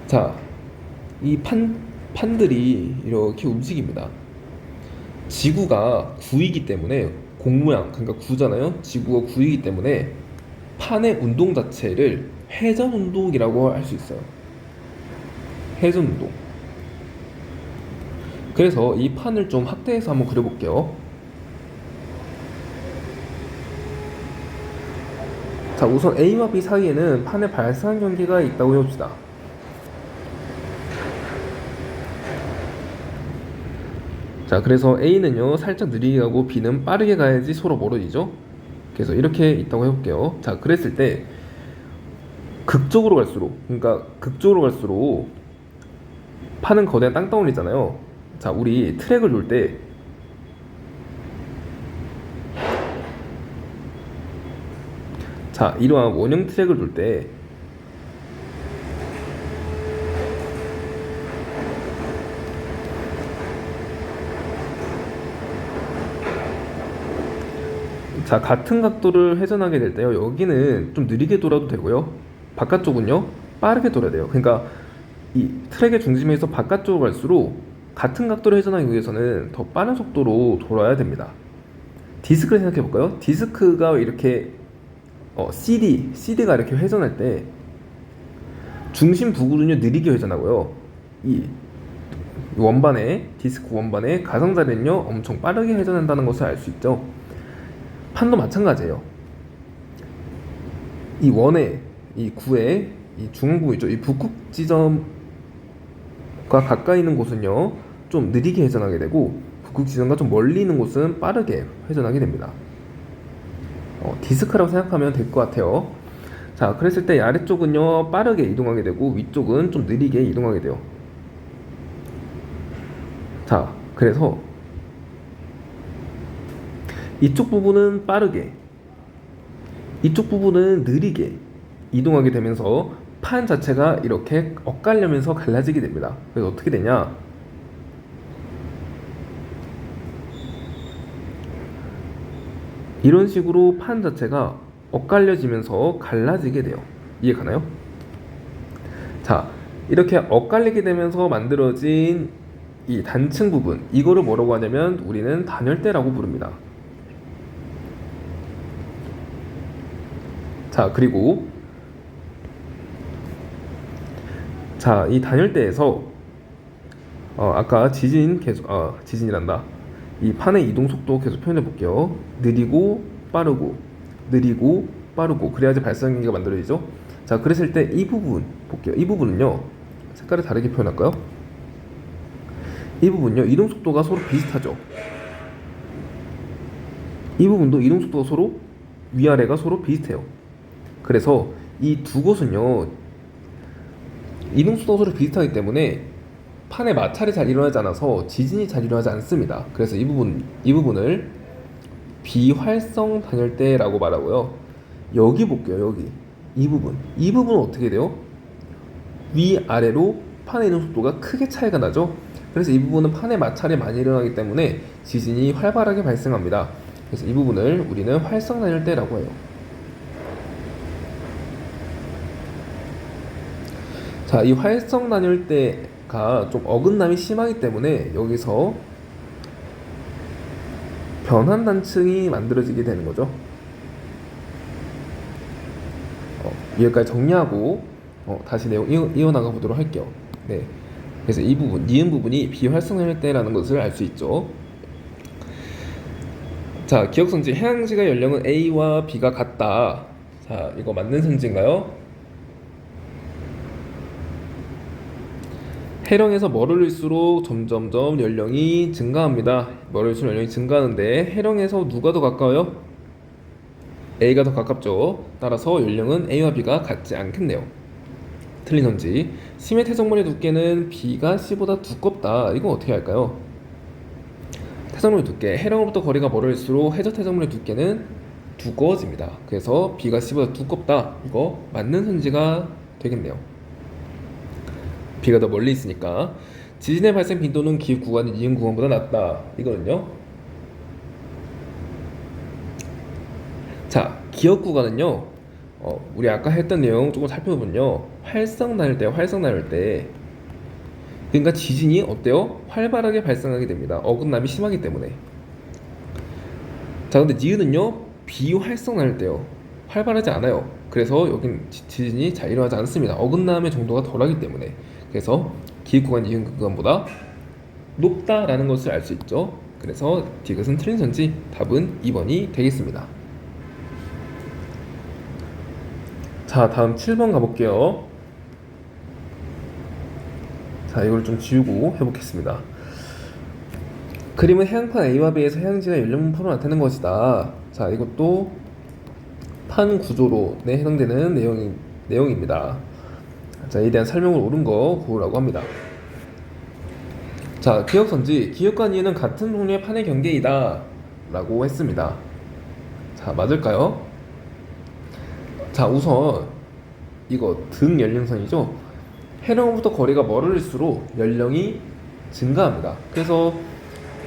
[SPEAKER 1] 자, 이 판들이 이렇게 움직입니다. 지구가 구이기 때문에, 공 모양, 그러니까 구잖아요. 지구가 구이기 때문에 판의 운동 자체를 회전 운동이라고 할 수 있어요. 회전 운동. 그래서 이 판을 좀 확대해서 한번 그려볼게요. 자, 우선 A와 B 사이에는 판의 발사한 경계가 있다고 해봅시다. 자, 그래서 A는요 살짝 느리게 가고 B는 빠르게 가야지 서로 멀어지죠. 그래서 이렇게 있다고 해볼게요. 자, 그랬을 때 극적으로 갈수록, 그러니까 극적으로 갈수록 판은 거대한 땅덩어리잖아요. 자, 우리 트랙을 돌 때, 자, 이러한 원형 트랙을 돌 때 자, 같은 각도를 회전하게 될 때요. 여기는 좀 느리게 돌아도 되고요. 바깥쪽은요. 빠르게 돌아야 돼요. 그러니까 이 트랙의 중심에서 바깥쪽으로 갈수록 같은 각도를 회전하기 위해서는 더 빠른 속도로 돌아야 됩니다. 디스크를 생각해 볼까요? 디스크가 이렇게 CD가 이렇게 회전할 때 중심 부분은요 느리게 회전하고요. 이 원반의 디스크 원반의 가장자리는요 엄청 빠르게 회전한다는 것을 알 수 있죠. 판도 마찬가지예요. 이 원의 이 구의 이 중앙부 있죠. 이 북극 지점과 가까이 있는 곳은요 좀 느리게 회전하게 되고 북극 지점과 좀 멀리 있는 곳은 빠르게 회전하게 됩니다. 디스크라고 생각하면 될 것 같아요. 자, 그랬을 때 아래쪽은요 빠르게 이동하게 되고 위쪽은 좀 느리게 이동하게 돼요. 자, 그래서 이쪽 부분은 빠르게, 이쪽 부분은 느리게 이동하게 되면서 판 자체가 이렇게 엇갈리면서 갈라지게 됩니다. 그래서 어떻게 되냐? 이런 식으로 판 자체가 엇갈려지면서 갈라지게 돼요. 이해 가나요? 자, 이렇게 엇갈리게 되면서 만들어진 이 단층 부분, 이거를 뭐라고 하냐면 우리는 단열대라고 부릅니다. 자, 그리고 자, 이 단열대에서 아까 지진이란다. 이 판의 이동 속도 계속 표현해 볼게요. 느리고 빠르고 느리고 빠르고 그래야지 발생기가 만들어지죠. 자, 그랬을 때 이 부분 볼게요. 이 부분은요 색깔을 다르게 표현할까요? 이 부분요 이동 속도가 서로 비슷하죠. 이 부분도 이동 속도가 서로 위아래가 서로 비슷해요. 그래서 이 두 곳은요 이동 속도가 서로 비슷하기 때문에 판의 마찰이 잘 일어나지 않아서 지진이 잘 일어나지 않습니다. 그래서 이 부분을 비활성 단열대라고 말하고요. 여기 볼게요. 여기 이 부분은 어떻게 돼요? 위아래로 판의 이동 속도가 크게 차이가 나죠. 그래서 이 부분은 판의 마찰이 많이 일어나기 때문에 지진이 활발하게 발생합니다. 그래서 이 부분을 우리는 활성 단열대라고 해요. 자, 이 활성 단열대가 좀 어긋남이 심하기 때문에 여기서 변환 단층이 만들어지게 되는 거죠. 여기까지 정리하고 다시 내용 이어나가 보도록 할게요. 네. 그래서 이 부분, 니은 부분이 비활성 단열대라는 것을 알 수 있죠. 자, 기억선지 해양지가 연령은 A와 B가 같다. 자, 이거 맞는 선지인가요? 해령에서 멀어질수록 점점점 연령이 증가합니다. 멀어질수록 연령이 증가하는데 해령에서 누가 더 가까워요? A가 더 가깝죠. 따라서 연령은 A와 B가 같지 않겠네요. 틀린 선지. 심해 태성물의 두께는 B가 C보다 두껍다. 이건 어떻게 할까요? 태성물의 두께, 해령으로부터 거리가 멀어질수록 해저 태성물의 두께는 두꺼워집니다. 그래서 B가 C보다 두껍다. 이거 맞는 선지가 되겠네요. B가 더 멀리 있으니까. 지진의 발생 빈도는 기입 구간이 니은 구간보다 낮다. 이거는요. 자, 기억 구간은요. 우리 아까 했던 내용 조금 살펴보면요. 활성 나눌 때 그러니까 지진이 어때요? 활발하게 발생하게 됩니다. 어긋남이 심하기 때문에. 자, 근데 니은은요. 비활성 나눌 때요. 활발하지 않아요. 그래서 여긴 지진이 잘 일어나지 않습니다. 어긋남의 정도가 덜하기 때문에. 그래서 기입 구간 니은 구간보다 높다라는 것을 알 수 있죠. 그래서 디귿은 틀린 선지. 답은 2번이 되겠습니다. 자, 다음 7번 가볼게요. 자, 이걸 좀 지우고 해보겠습니다. 그림은 해양판 A와 B에서 해양지가 연령분포로 나타내는 것이다. 자, 이것도 판 구조론에 해당되는 내용입니다. 자, 이에 대한 설명을 옳은 거 고르라고 합니다. 자, 기억선지. 기역과 니은은 같은 종류의 판의 경계이다 라고 했습니다. 자, 맞을까요? 자, 우선 이거 등 연령선이죠. 해령으로부터 거리가 멀어질수록 연령이 증가합니다. 그래서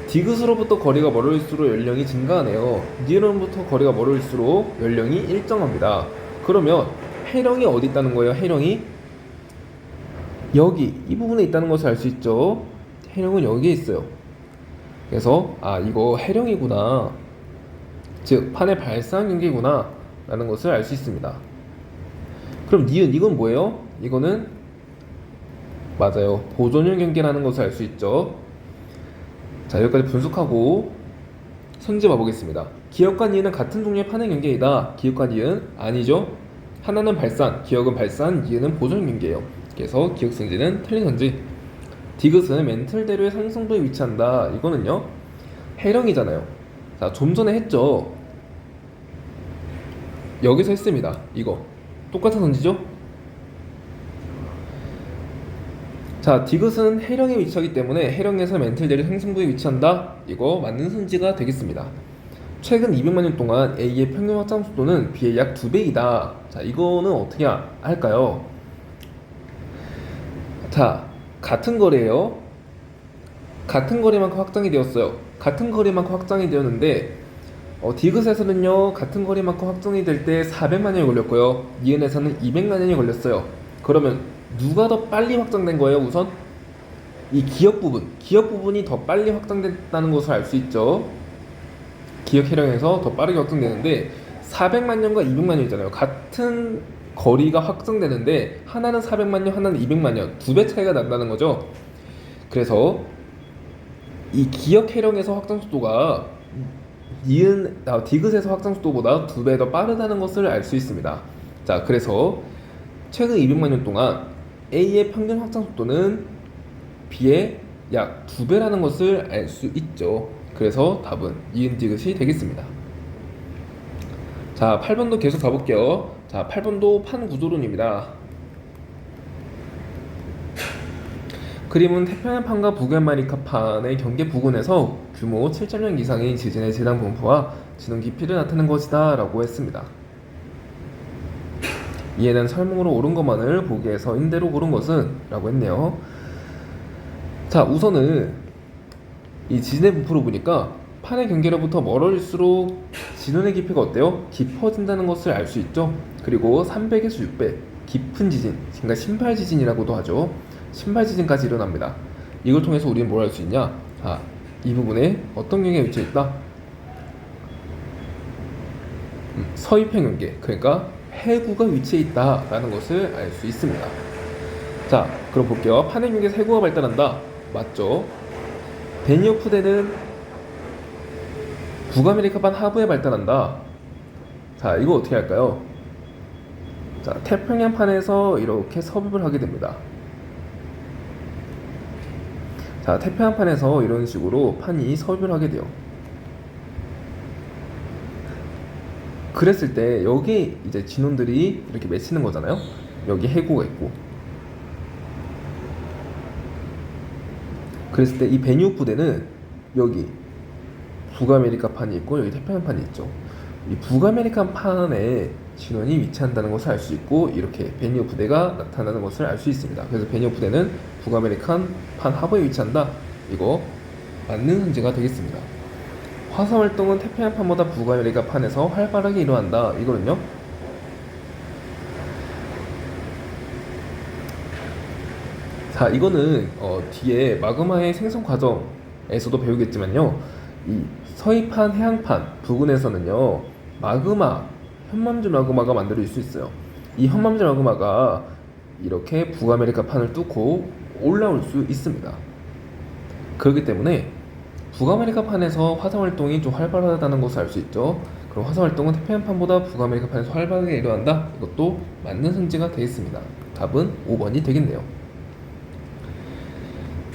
[SPEAKER 1] 디귿으로부터 거리가 멀을수록 연령이 증가하네요. 니은으로부터 거리가 멀을수록 연령이 일정합니다. 그러면 해령이 어디 있다는 거예요? 해령이 여기 이 부분에 있다는 것을 알 수 있죠. 해령은 여기에 있어요. 그래서 이거 해령이구나, 즉 판의 발산 경계구나 라는 것을 알 수 있습니다. 그럼 니은 이건 뭐예요? 이거는 맞아요, 보존형 경계라는 것을 알 수 있죠. 자, 여기까지 분석하고 선지 봐보겠습니다. 기역과 니은은 같은 종류의 판의 경계이다. 기역과 니은 아니죠. 하나는 발산, 기역은 발산, 니은은 보존형 경계예요. 그래서 기역 선지는 틀린 선지. 디귿은 멘틀대로의 상승도에 위치한다. 이거는요 해령이잖아요. 자, 좀 전에 했죠. 여기서 했습니다. 이거 똑같은 선지죠. 자, 디귿은 해령에 위치하기 때문에 해령에서 멘틀대로 상승도에 위치한다. 이거 맞는 선지가 되겠습니다. 최근 200만 년 동안 A의 평균 확장 속도는 B의 약 2배이다. 자, 이거는 어떻게 할까요? 자, 같은 거리예요. 같은 거리만큼 확장이 되었어요. 같은 거리만큼 확장이 되었는데 디귿에서는요 같은 거리만큼 확장이 될 때 400만 년이 걸렸고요, 니은에서는 200만 년이 걸렸어요. 그러면 누가 더 빨리 확장된 거예요? 우선 이 기역 부분이 더 빨리 확장됐다는 것을 알 수 있죠. 기역 해령에서 더 빠르게 확장되는데 400만 년과 200만 년이잖아요. 같은 거리가 확장되는데 하나는 400만 년, 하나는 200만 년, 2배 차이가 난다는 거죠. 그래서 이 기역 해령에서 확장 속도가 디귿에서 확장 속도보다 2배 더 빠르다는 것을 알 수 있습니다. 자, 그래서 최근 200만 년 동안 A의 평균 확장 속도는 B의 약 2배라는 것을 알 수 있죠. 그래서 답은 니은 디귿이 되겠습니다. 자, 8번도 계속 가볼게요. 자, 8번도 판 구조론입니다. 그림은 태평양 판과 북아메리카 판의 경계 부근에서 규모 7.0 이상의 지진의 재단 분포와 진원 깊이를 나타낸 것이다 라고 했습니다. 이에는 설명으로 옳은 것만을 보기에서 인대로 고른 것은 라고 했네요. 자, 우선은 이 지진의 분포를 보니까 판의 경계로부터 멀어질수록 진원의 깊이가 어때요? 깊어진다는 것을 알 수 있죠. 그리고 300에서 600 깊은 지진, 그러니까 신발 지진이라고도 하죠. 신발 지진까지 일어납니다. 이걸 통해서 우리는 뭘 알 수 있냐? 이 부분에 어떤 경계가 위치해 있다? 서위평 경계, 그러니까 해구가 위치해 있다라는 것을 알 수 있습니다. 자, 그럼 볼게요. 판의 경계에서 해구가 발달한다. 맞죠? 베니오프대는 북아메리카판 하부에 발달한다. 자, 이거 어떻게 할까요? 자, 태평양판에서 이렇게 섭입을 하게 됩니다. 자, 태평양판에서 이런 식으로 판이 섭입을 하게 돼요. 그랬을 때 여기 이제 진원들이 이렇게 맺히는 거잖아요. 여기 해구가 있고. 그랬을 때 이 베니우 부대는 여기 북아메리카 판이 있고 여기 태평양 판이 있죠. 이 북아메리카 판에 진원이 위치한다는 것을 알 수 있고 이렇게 베니우 부대가 나타나는 것을 알 수 있습니다. 그래서 베니우 부대는 북아메리칸 판 하부에 위치한다. 이거 맞는 선지가 되겠습니다. 화산 활동은 태평양 판보다 북아메리카 판에서 활발하게 일어난다. 이거는요. 자, 이거는 뒤에 마그마의 생성 과정에서도 배우겠지만요. 이 서해판, 해양판 부근에서는요. 마그마, 현맘질 마그마가 만들어질 수 있어요. 이 현맘질 마그마가 이렇게 북아메리카 판을 뚫고 올라올 수 있습니다. 그렇기 때문에 북아메리카 판에서 화산 활동이 좀 활발하다는 것을 알 수 있죠. 그럼 화산 활동은 태평양 판보다 북아메리카 판에서 활발하게 일어난다. 이것도 맞는 선지가 되겠습니다. 답은 5번이 되겠네요.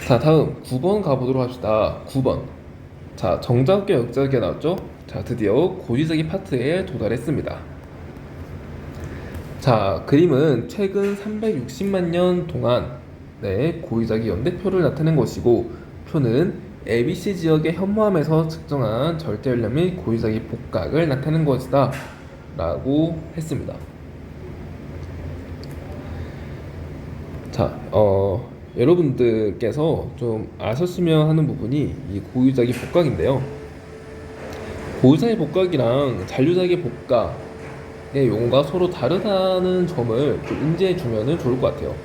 [SPEAKER 1] 자, 다음 9번 가보도록 합시다. 9번. 자, 정자극계 역자극계가 나왔죠? 자, 드디어 고지서기 파트에 도달했습니다. 자, 그림은 최근 360만 년 동안 고지서기 연대표를 나타낸 것이고, 표는 ABC 지역의 현무암에서 측정한 절대 연령 및 고지서기 복각을 나타낸 것이다 라고 했습니다. 자, 여러분들께서 좀 아셨으면 하는 부분이 이 고유자기 복각인데요. 고유자기 복각이랑 잔류자기 복각의 용어가 서로 다르다는 점을 좀 인지해 주면 좋을 것 같아요.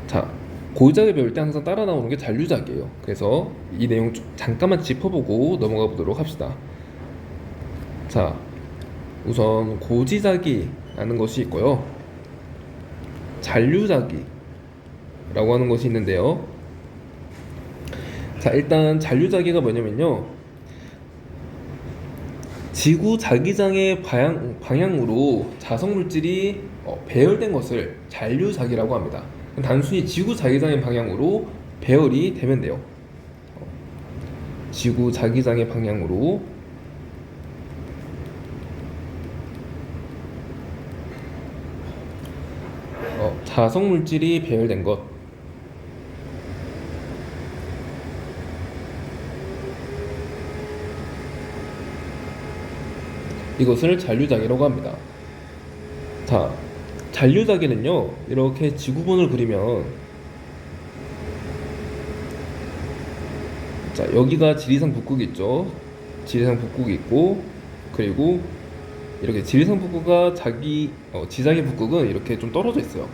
[SPEAKER 1] 자, 고유자기 배울 때 항상 따라 나오는 게 잔류자기예요. 그래서 이 내용 잠깐만 짚어보고 넘어가 보도록 합시다. 자, 우선 고지자기라는 것이 있고요. 잔류자기라고 하는 것이 있는데요. 자, 일단 잔류자기가 뭐냐면요, 지구 자기장의 방향으로 자성물질이 배열된 것을 잔류자기라고 합니다. 단순히 지구 자기장의 방향으로 배열이 되면 돼요. 지구 자기장의 방향으로 자성물질이 배열된 것, 이것을 잔류자기라고 합니다. 자, 잔류자기는요, 이렇게 지구본을 그리면, 자, 여기가 지리산 북극이 있죠. 지리산 북극이 있고, 그리고 이렇게 지리산 북극과 지자기 북극은 이렇게 좀 떨어져 있어요.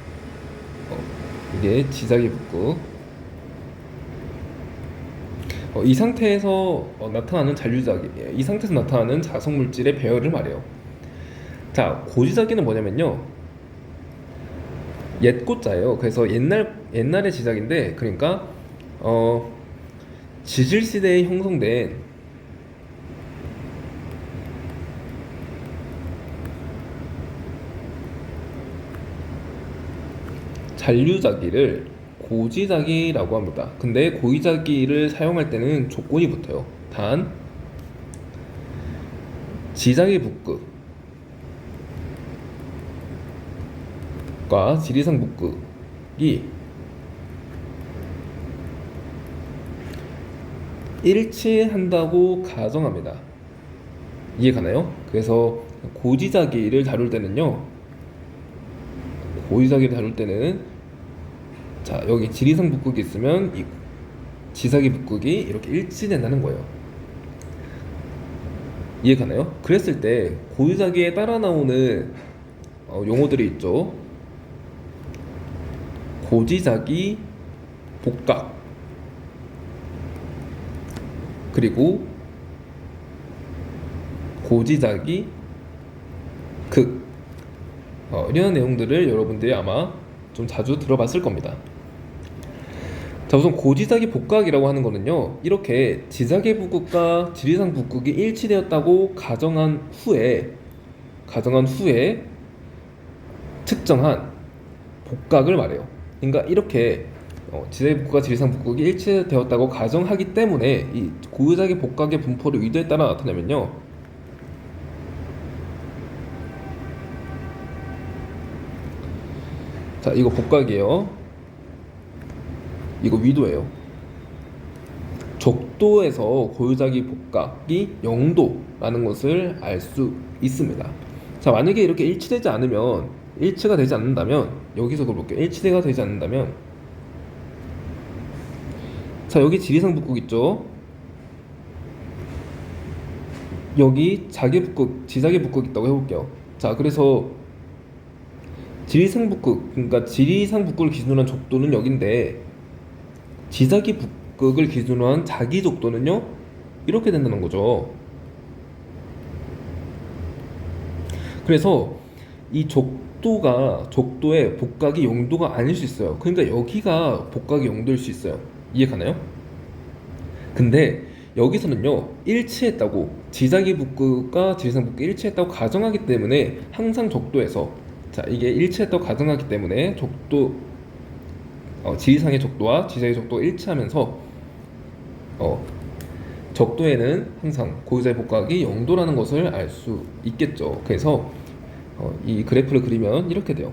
[SPEAKER 1] 이게 지자기 북극. 이 상태에서 나타나는 잔류자기, 이 상태에서 나타나는 자성물질의 배열을 말해요. 자, 고지자기는 뭐냐면요, 옛고자예요. 그래서 옛날의 지작인데, 그러니까 지질 시대에 형성된 잔류자기를 고지자기라고 합니다. 근데 고지자기를 사용할 때는 조건이 붙어요. 단, 지자기 북극과 지리산 북극이 일치한다고 가정합니다. 이해 가나요? 그래서 고지자기를 다룰 때는요, 자, 여기 지리산 북극이 있으면 이 지사기 북극이 이렇게 일치된다는 거예요. 이해 가나요? 그랬을 때 고유자기에 따라 나오는 용어들이 있죠. 고지자기 복각, 그리고 고지자기 극, 이런 내용들을 여러분들이 아마 좀 자주 들어봤을 겁니다. 자, 우선 고지자기 복각이라고 하는 거는요, 이렇게 지자기 북극과 지리산 북극이 일치되었다고 가정한 후에 측정한 복각을 말해요. 그러니까 이렇게 지자기 북극과 지리산 북극이 일치되었다고 가정하기 때문에 이 고지자기 복각의 분포를 의도에 따라 나타내면요, 자, 이거 복각이에요. 이거 위도예요. 적도에서 고유자기 복각이 0도라는 것을 알 수 있습니다. 자, 만약에 이렇게 일치가 되지 않는다면, 여기서 볼게요. 일치가 되지 않는다면, 자, 여기 지리산 북극 있죠. 여기 지자기 북극 있다고 해볼게요. 자, 그래서 지리산 북극을 기준으로 한 적도는 여긴데, 지자기 북극을 기준으로 한 자기 적도는요, 이렇게 된다는 거죠. 그래서 이 적도의 복각이 0도가 아닐 수 있어요. 그러니까 여기가 복각이 0도일 수 있어요. 이해 가나요? 근데 여기서는요, 지자기 북극과 지리산 북극이 일치했다고 가정하기 때문에 항상 적도에서, 자, 이게 일치했다고 가정하기 때문에 지리산의 적도와 지자의 적도가 일치하면서 적도에는 항상 고유자의 복각이 0도라는 것을 알 수 있겠죠. 그래서 이 그래프를 그리면 이렇게 돼요.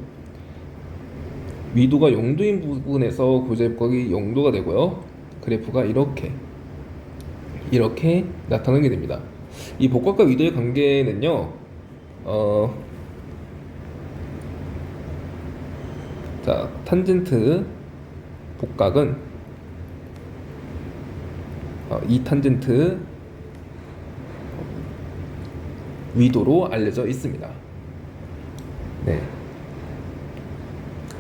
[SPEAKER 1] 위도가 0도인 부분에서 고유자의 복각이 0도가 되고요. 그래프가 이렇게 나타나게 됩니다. 이 복각과 위도의 관계는요, 자, 탄젠트 복각은 이 탄젠트 위도로 알려져 있습니다. 네.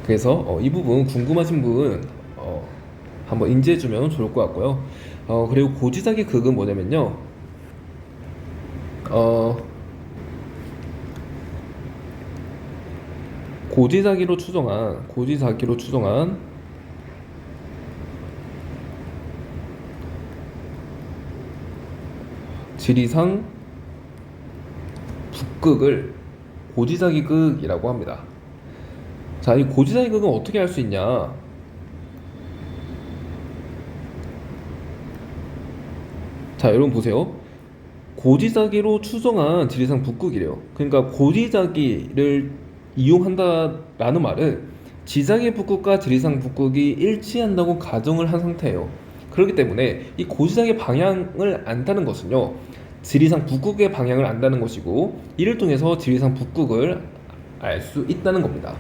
[SPEAKER 1] 그래서 이 부분 궁금하신 분 한번 인지해주면 좋을 것 같고요. 그리고 고지사기 극은 뭐냐면요. 고지사기로 추정한 지리상 북극을 고지사기극이라고 합니다. 자, 이 고지사기극은 어떻게 할 수 있냐? 자, 여러분 보세요. 고지사기로 추정한 지리상 북극이래요. 그러니까 고지사기를 이용한다라는 말은 지사기 북극과 지리상 북극이 일치한다고 가정을 한 상태예요. 그렇기 때문에 이 고지사기 방향을 안다는 것은요, 지리상 북극의 방향을 안다는 것이고, 이를 통해서 지리상 북극을 알 수 있다는 겁니다.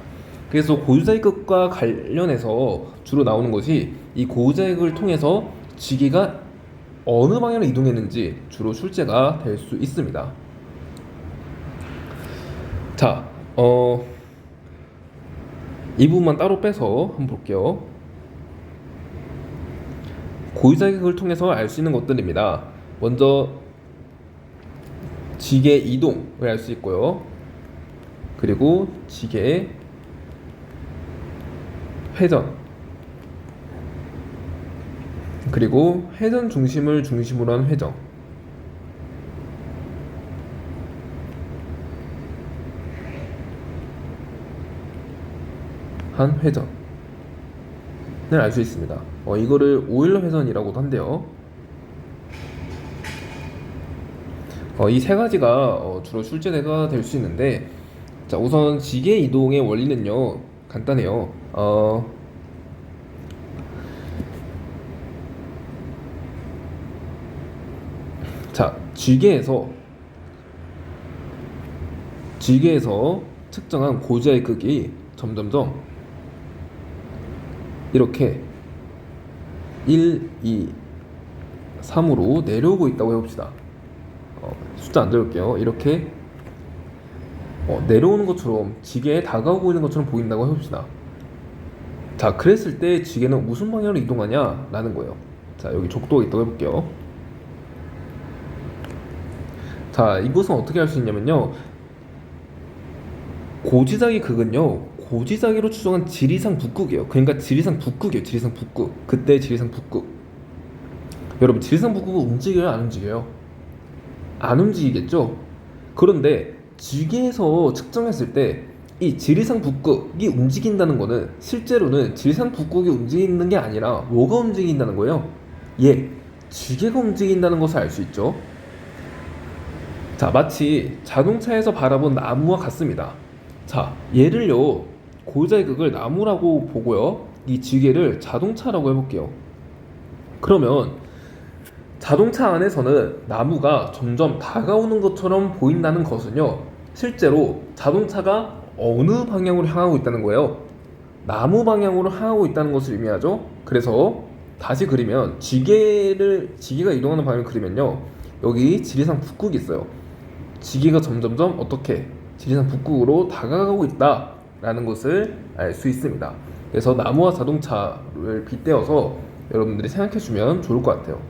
[SPEAKER 1] 그래서 고지사기극과 관련해서 주로 나오는 것이 이 고지사기극을 통해서 지기가 어느 방향으로 이동했는지 주로 출제가 될 수 있습니다. 자, 이 부분만 따로 빼서 한번 볼게요. 고지사기극을 통해서 알 수 있는 것들입니다. 먼저 지게 이동을 알 수 있고요. 그리고 지게 회전, 그리고 회전 중심을 중심으로 한 회전, 회전을 알 수 있습니다. 이거를 오일러 회전이라고도 한대요. 이 세 가지가 주로 출제가 될 수 있는데, 자, 우선 지게 이동의 원리는요, 간단해요. 자, 지게에서 측정한 고지의 극이 점점점 이렇게 1, 2, 3으로 내려오고 있다고 해봅시다. 숫자 안 적을게요. 이렇게 내려오는 것처럼, 지게에 다가오고 있는 것처럼 보인다고 해봅시다. 자, 그랬을 때 지게는 무슨 방향으로 이동하냐 라는 거예요. 자, 여기 족도가 있다고 해볼게요. 자, 이것은 어떻게 할 수 있냐면요, 고지사기 극은요, 고지사기로 추정한 지리상 북극이에요. 그러니까 지리상 북극이에요. 지리상 북극. 그때 지리상 북극. 여러분, 지리상 북극은 움직여요, 안 움직여요? 안 움직이겠죠? 그런데 지게에서 측정했을 때 이 지리상 북극이 움직인다는 거는 실제로는 지리상 북극이 움직이는 게 아니라 뭐가 움직인다는 거예요? 지게가 움직인다는 것을 알 수 있죠. 자, 마치 자동차에서 바라본 나무와 같습니다. 자, 얘를요, 고지사기극을 나무라고 보고요, 이 지게를 자동차라고 해볼게요. 그러면 자동차 안에서는 나무가 점점 다가오는 것처럼 보인다는 것은요, 실제로 자동차가 어느 방향으로 향하고 있다는 거예요? 나무 방향으로 향하고 있다는 것을 의미하죠. 그래서 다시 그리면, 지게가 이동하는 방향을 그리면요, 여기 지리상 북극이 있어요. 지게가 점점점 어떻게 지리상 북극으로 다가가고 있다라는 것을 알 수 있습니다. 그래서 나무와 자동차를 빗대어서 여러분들이 생각해주면 좋을 것 같아요.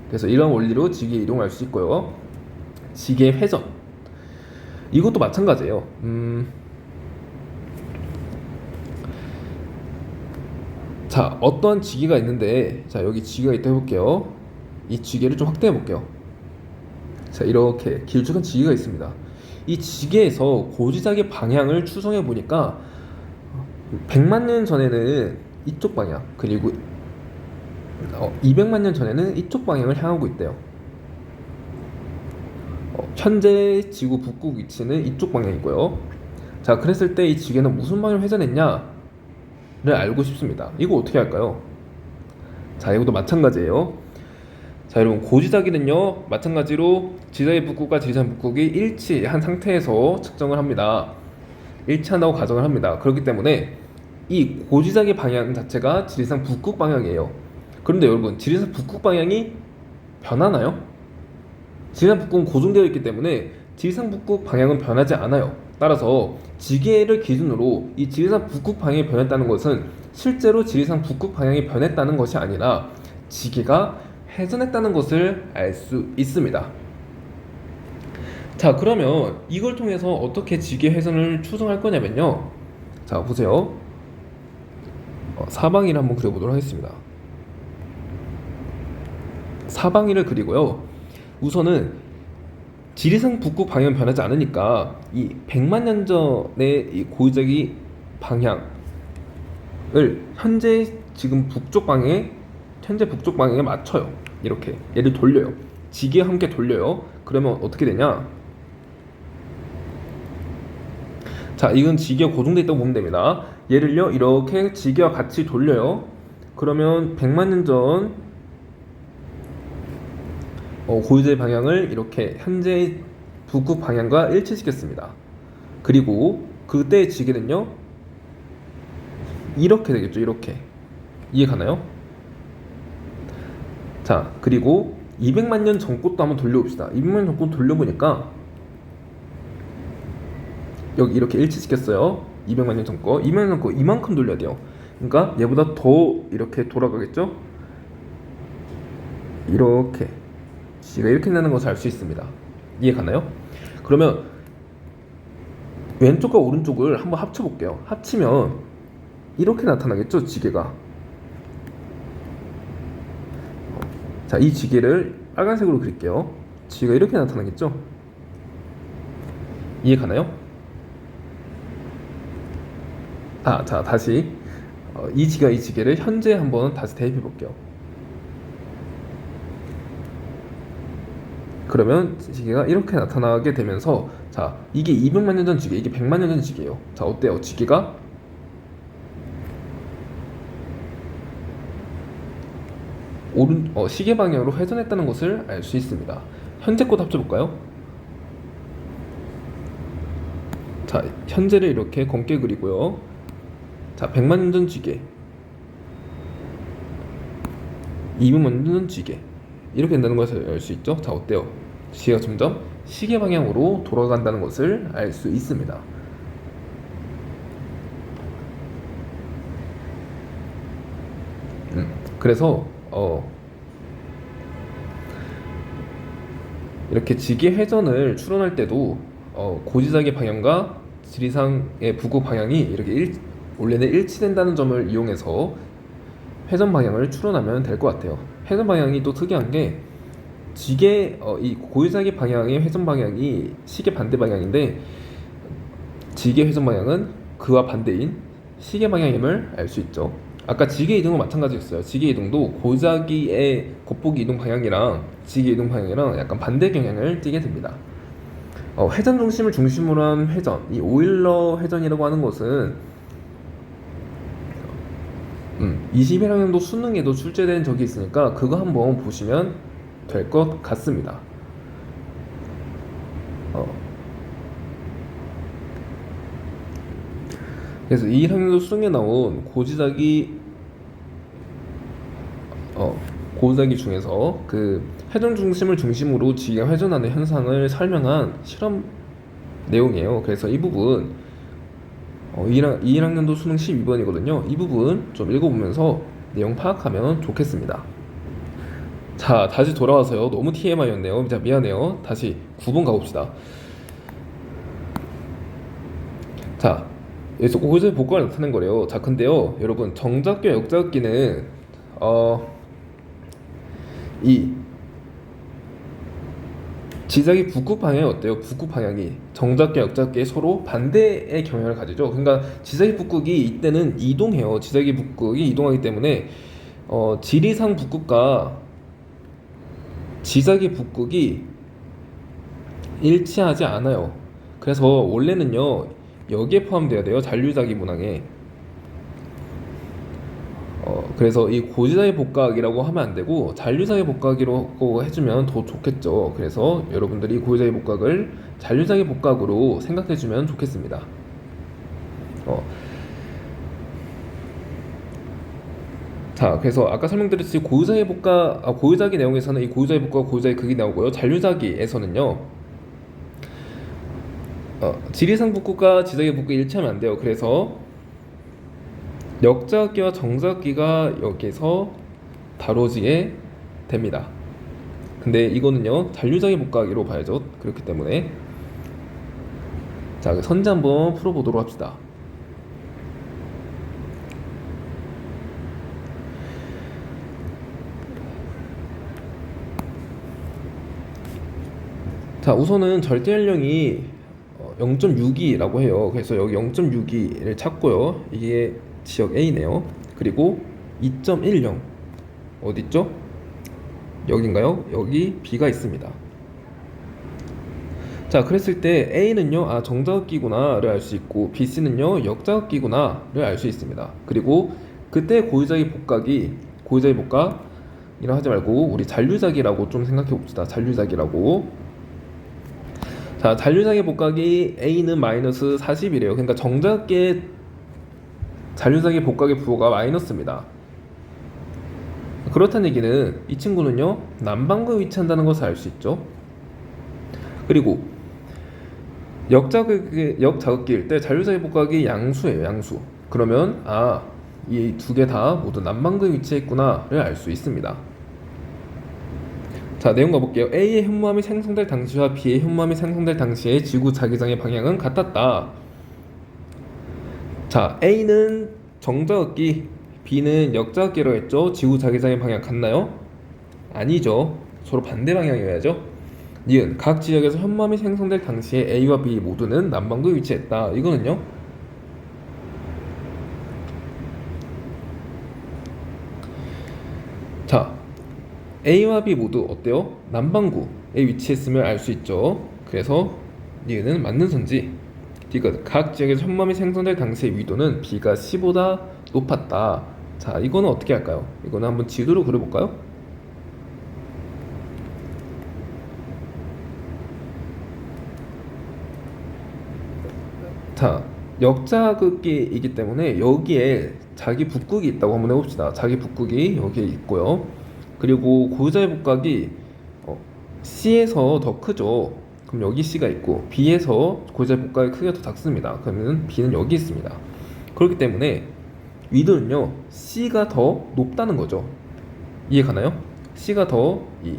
[SPEAKER 1] 그래서 이런 원리로 지게 이동할 수 있고요. 지게 회전, 이것도 마찬가지예요. 자, 어떠한 지게가 있는데, 자, 여기 지게가 있다 해볼게요. 이 지게를 좀 확대해 볼게요. 자, 이렇게 길쭉한 지게가 있습니다. 이 지게에서 고지사기 방향을 추정해 보니까 100만 년 전에는 이쪽 방향, 그리고 200만 년 전에는 이쪽 방향을 향하고 있대요. 현재 지구 북극 위치는 이쪽 방향이고요. 자, 그랬을 때 이 지게는 무슨 방향을 회전했냐를 알고 싶습니다. 이거 어떻게 할까요? 자, 이것도 마찬가지예요. 자, 여러분, 고지사기는요, 마찬가지로 지사기 북극과 지리상 북극이 일치한 상태에서 측정을 합니다. 일치한다고 가정을 합니다. 그렇기 때문에 이 고지작의 방향 자체가 지리산 북극 방향이에요. 그런데 여러분, 지리산 북극 방향이 변하나요? 지리산 북극은 고정되어 있기 때문에 지리산 북극 방향은 변하지 않아요. 따라서 지계를 기준으로 이 지리산 북극 방향이 변했다는 것은 실제로 지리산 북극 방향이 변했다는 것이 아니라 지계가 회전했다는 것을 알 수 있습니다. 자, 그러면 이걸 통해서 어떻게 지계 회전을 추정할 거냐면요. 자, 보세요. 사방이를 한번 그려보도록 하겠습니다. 사방이를 그리고요. 우선은 지리산 북극 방향은 변하지 않으니까 이 100만 년 전의 이 고유적이 방향을 현재 북쪽 방향에 맞춰요. 이렇게 얘를 돌려요. 지기와 함께 돌려요. 그러면 어떻게 되냐? 자, 이건 지기가 고정되어 있다고 보면 됩니다. 얘를요, 이렇게 지기와 같이 돌려요. 그러면 100만 년 전 고유제의 방향을 이렇게 현재의 북극 방향과 일치시켰습니다. 그리고 그때의 지기는요, 이렇게 되겠죠. 이렇게. 이해 가나요? 자, 그리고 200만 년 전 것도 한번 돌려봅시다. 200만 년 전 것 돌려보니까 여기 이렇게 일치시켰어요. 200만 년 전 거. 200만 년 전 거 이만큼 돌려야 돼요. 그러니까 얘보다 더 이렇게 돌아가겠죠? 이렇게. 지가 이렇게 나는 것을 알 수 있습니다. 이해 가나요? 그러면 왼쪽과 오른쪽을 한번 합쳐볼게요. 합치면 이렇게 나타나겠죠? 지게가. 자, 이 지게를 빨간색으로 그릴게요. 지게가 이렇게 나타나겠죠? 이해 가나요? 자, 다시 이 지게를 현재 한번 다시 대입해 볼게요. 그러면 지게가 이렇게 나타나게 되면서, 자, 이게 200만 년 전 지게, 이게 100만 년 전 지게예요. 자, 어때요? 지게가 시계 방향으로 회전했다는 것을 알 수 있습니다. 현재 것 합쳐볼까요? 자, 현재를 이렇게 검게 그리고요. 자, 100만 년 전 지게, 200만 년 전 지게, 이렇게 된다는 것을 알 수 있죠. 자, 어때요? 지게가 점점 시계 방향으로 돌아간다는 것을 알 수 있습니다. 그래서 이렇게 지계 회전을 추론할 때도 고지작의 방향과 지리산의 북극 방향이 이렇게 원래는 일치된다는 점을 이용해서 회전 방향을 추론하면 될 것 같아요. 회전 방향이 또 특이한 게 이 고유작의 방향의 회전 방향이 시계 반대 방향인데, 지계 회전 방향은 그와 반대인 시계 방향임을 알 수 있죠. 아까 지계 이동은 마찬가지였어요. 지계 이동도 고유작의 곱보기 이동 방향이랑 지계 이동 방향이랑 약간 반대 경향을 띠게 됩니다. 회전 중심을 중심으로 한 회전, 이 오일러 회전이라고 하는 것은 21학년도 수능에도 출제된 적이 있으니까 그거 한번 보시면 될 것 같습니다. 그래서 21학년도 수능에 나온 고지작이 중에서 그 회전 중심을 중심으로 지가 회전하는 현상을 설명한 실험 내용이에요. 그래서 이 부분 21학년도 수능 12번이거든요. 이 부분 좀 읽어보면서 내용 파악하면 좋겠습니다. 자, 다시 돌아와서요. 너무 TMI였네요. 자, 미안해요. 다시 9번 가봅시다. 자, 여기서 고지의 복과가 나타낸 거래요. 자, 근데요, 여러분, 정작과 역작기는 이 지작이 북극 방향이 어때요? 북극 방향이 정작과 역작기에 서로 반대의 경향을 가지죠. 그러니까 지작이 북극이 이때는 이동해요. 지작이 북극이 이동하기 때문에 지리산 북극과 지작이 북극이 일치하지 않아요. 그래서 원래는요, 여기에 포함되어야 돼요. 잔류자기 문항에. 그래서 이 고지작의 복각이라고 하면 안 되고 잔류작의 복각이라고 해주면 더 좋겠죠. 그래서 여러분들이 고지작의 복각을 잔류작의 복각으로 생각해주면 좋겠습니다. 자, 그래서 아까 설명드렸듯이 고유자의 복과 고유자기 내용에서는 이 고유자의 복과 고유자의 극이 나오고요. 잔류자기에서는요. 지리상 복구가 지자기 복구 일치하면 안 돼요. 그래서 역자기와 정자기가 여기서 다뤄지게 됩니다. 근데 이거는요 잔류자기 복구하기로 봐야죠. 그렇기 때문에 자, 선제 한번 풀어보도록 합시다. 자, 우선은 절대 연령이 0.62라고 해요. 그래서 여기 0.62를 찾고요. 이게 지역 A네요. 그리고 2.10 어딨죠? 여긴가요? 여기 B가 있습니다. 자, 그랬을 때 A는요 정자극기구나를 알 수 있고 BC는요 역자극기구나를 알 수 있습니다. 그리고 그때 고유자기 복각이라 하지 말고 우리 잔류자기라고 좀 생각해 봅시다. 잔류자기라고. 자, 잔류자기 복각이 A는 마이너스 40이래요. 그러니까 정자극기의 잔류자기 복각의 부호가 마이너스입니다. 그렇다는 얘기는 이 친구는요 남반구에 위치한다는 것을 알 수 있죠. 그리고 역자극기일 때 잔류자기 복각이 양수예요. 양수. 그러면 이 두 개 다 모두 남반구에 위치했구나를 알 수 있습니다. 자, 내용 가볼게요. A의 현무암이 생성될 당시와 B의 현무암이 생성될 당시의 지구 자기장의 방향은 같았다. 자, A는 정자극기, B는 역자극기라고 했죠. 지구 자기장의 방향 같나요? 아니죠. 서로 반대 방향이어야죠. 니은 각 지역에서 현무암이 생성될 당시에 A와 B 모두는 남반구에 위치했다. 이거는요 자, A와 B 모두 어때요? 남반구에 위치했음을 알 수 있죠. 그래서 니은은 맞는 선지. 디귿 각 지역에서 현무암이 생성될 당시의 위도는 B가 C보다 높았다. 자, 이거는 어떻게 할까요? 이거는 한번 지도로 그려볼까요? 자, 역자극기이기 때문에 여기에 자기 북극이 있다고 한번 해봅시다. 자기 북극이 여기에 있고요. 그리고 고유자의 복각이 C에서 더 크죠. 그럼 여기 C가 있고 B에서 고유자의 복각의 크기가 더 작습니다. 그러면 B는 여기 있습니다. 그렇기 때문에 위도는요 C가 더 높다는 거죠. 이해 가나요? C가 더 이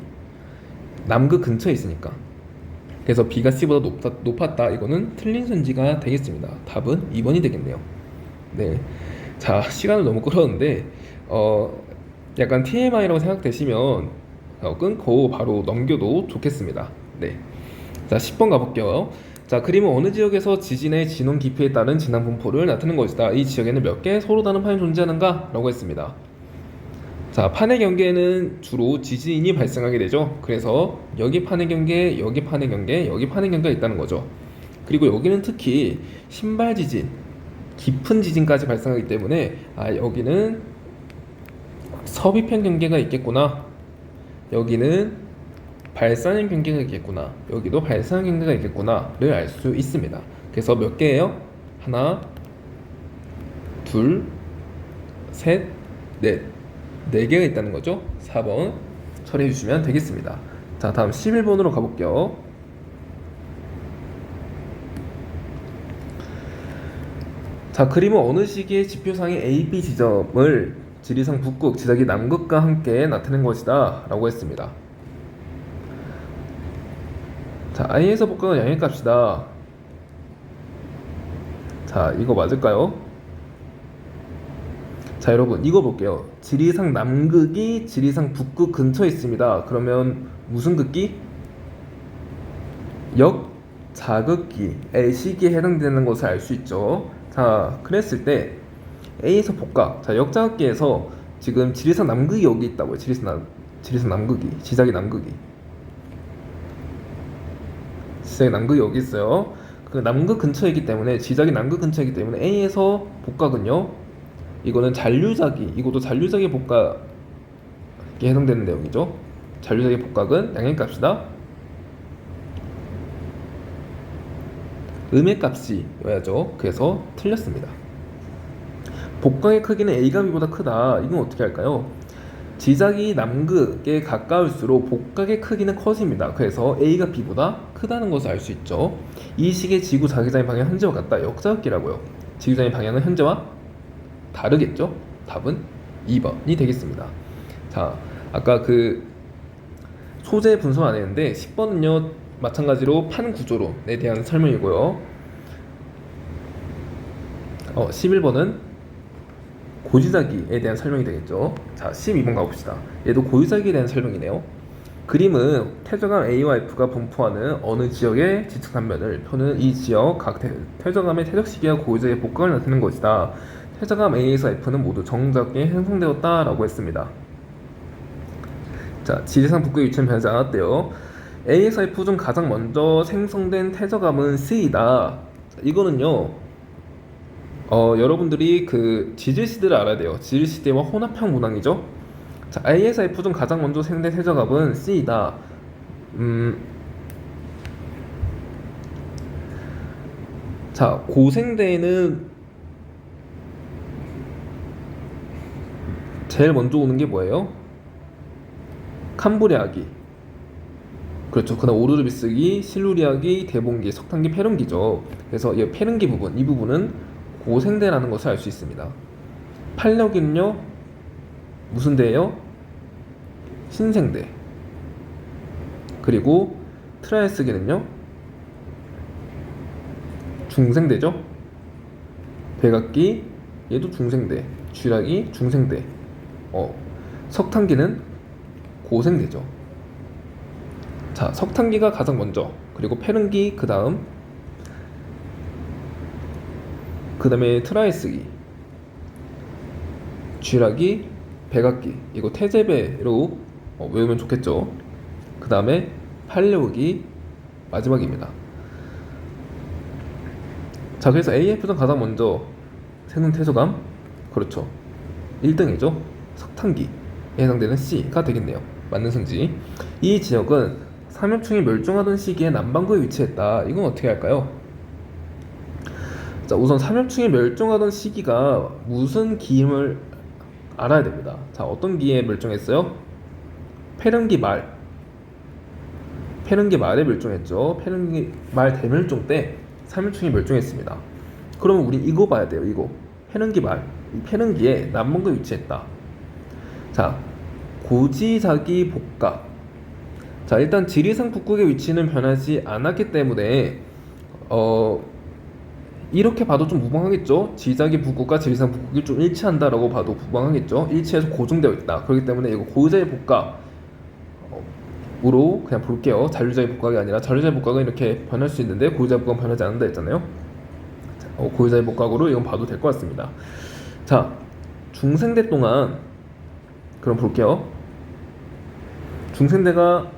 [SPEAKER 1] 남극 근처에 있으니까. 그래서 B가 C보다 높았다. 이거는 틀린 선지가 되겠습니다. 답은 2번이 되겠네요. 네. 자, 시간을 너무 끌었는데 약간 TMI라고 생각되시면 끊고 바로 넘겨도 좋겠습니다. 네. 자, 10번 가볼게요. 자, 그림은 어느 지역에서 지진의 진원 깊이에 따른 진앙 분포를 나타낸 것이다. 이 지역에는 몇 개의 서로 다른 판이 존재하는가? 라고 했습니다. 자, 판의 경계에는 주로 지진이 발생하게 되죠. 그래서 여기 판의 경계, 여기 판의 경계, 여기 판의 경계가 있다는 거죠. 그리고 여기는 특히 신발 지진, 깊은 지진까지 발생하기 때문에 여기는 서비편 경계가 있겠구나. 여기는 발산형 경계가 있겠구나. 여기도 발산형 경계가 있겠구나를 알 수 있습니다. 그래서 몇 개예요? 하나, 둘, 셋, 넷. 4개가 있다는 거죠. 4번 처리해 주시면 되겠습니다. 자, 다음 11번으로 가볼게요. 자, 그림은 어느 시기에 지표상의 A, B 지점을 지리상 북극, 지자기 남극과 함께 나타낸 것이다 라고 했습니다. 자, I에서 복각은 양일값이다. 자, 이거 맞을까요? 자, 여러분 이거 볼게요. 지리상 남극이 지리상 북극 근처에 있습니다. 그러면 무슨 극기? 역자극기의 시기에 해당되는 것을 알 수 있죠. 자, 그랬을 때 A에서 복각. 자, 역자극기에서 지금 지리산 남극이 여기 있다고요. 지리산 남극이, 지자기 남극이 여기 있어요. 그 남극 근처에 있기 때문에, 지자기 남극 근처에 있기 때문에 A에서 복각은요, 이거는 잔류자기, 이것도 잔류자기 복각에 해당되는 내용이죠. 잔류자기 복각은 양일값이다. 음의 값이어야죠. 그래서 틀렸습니다. 복각의 크기는 A가 B보다 크다. 이건 어떻게 할까요? 지작이 남극에 가까울수록 복각의 크기는 커집니다. 그래서 A가 B보다 크다는 것을 알 수 있죠. 이 식의 지구 자기장의 방향 현재와 같다. 역사각기라고요. 지구장의 방향은 현재와 다르겠죠? 답은 2번이 되겠습니다. 자, 아까 그 소재 분석 안 했는데 10번은요 마찬가지로 판 구조론에 대한 설명이고요. 11번은 고지자기에 대한 설명이 되겠죠. 자, 12번 가봅시다. 얘도 고지자기에 대한 설명이네요. 그림은 퇴적암 A와 F가 분포하는 어느 지역의 지층 단면을 표는 이 지역 각 퇴적암의 퇴적 시기와 고지자기의 복각을 나타내는 것이다. 퇴적암 A에서 F는 모두 정적에 형성되었다 라고 했습니다. 자, 지리산 북극의 위치는 변하지 않았대요. A에서 F 중 가장 먼저 생성된 퇴적암은 C이다. 이거는요 여러분들이 그 지질시대를 알아야 돼요. 지질시대와 혼합형 문항이죠. 자, A에서 F 중 가장 먼저 생성된 퇴적암은 C이다. 자, 고생대에는 제일 먼저 오는 게 뭐예요? 캄브리아기. 그렇죠. 그다음 오르르비스기, 실루리아기, 대봉기, 석탄기, 페룬기죠. 그래서 이 페룬기 부분, 이 부분은 고생대라는 것을 알 수 있습니다. 팔력기는요 무슨 대예요? 신생대. 그리고 트라이스기는요 중생대죠. 백악기 얘도 중생대, 쥐락이 중생대. 석탄기는 고생대죠. 자, 석탄기가 가장 먼저, 그리고 페른기 그 다음에 트라이스기, 쥐락이, 백악기. 이거 태제배로 외우면 좋겠죠. 그 다음에 팔레오기 마지막입니다. 자, 그래서 AF는 가장 먼저 생성 퇴적암, 그렇죠, 1등이죠. 석탄기에 해당되는 C가 되겠네요. 맞는 성지. 이 지역은 삼엽충이 멸종하던 시기에 남반구에 위치했다. 이건 어떻게 할까요? 자, 우선 삼엽충이 멸종하던 시기가 무슨 기임을 알아야 됩니다. 자, 어떤 기에 멸종했어요? 페른기 말에 멸종했죠. 페른기 말 대멸종 때 삼엽충이 멸종했습니다. 그러면 우리 이거 봐야 돼요. 이거 페른기 말, 이 페른기에 남반구에 위치했다. 자, 고지자기 복각. 자, 일단 지리산 북극의 위치는 변하지 않았기 때문에 이렇게 봐도 좀 무방하겠죠. 지자기 북극과 지리산 북극이 좀 일치한다라고 봐도 무방하겠죠. 일치해서 고정되어 있다. 그렇기 때문에 이거 고지자기 복각으로 그냥 볼게요. 잔류자기 복각이 아니라 잔류자기 복각은 이렇게 변할 수 있는데 고지자기 복각은 변하지 않는다 했잖아요. 고지자기 복각으로 이건 봐도 될 것 같습니다. 자, 중생대 동안 그럼 볼게요. 중생대가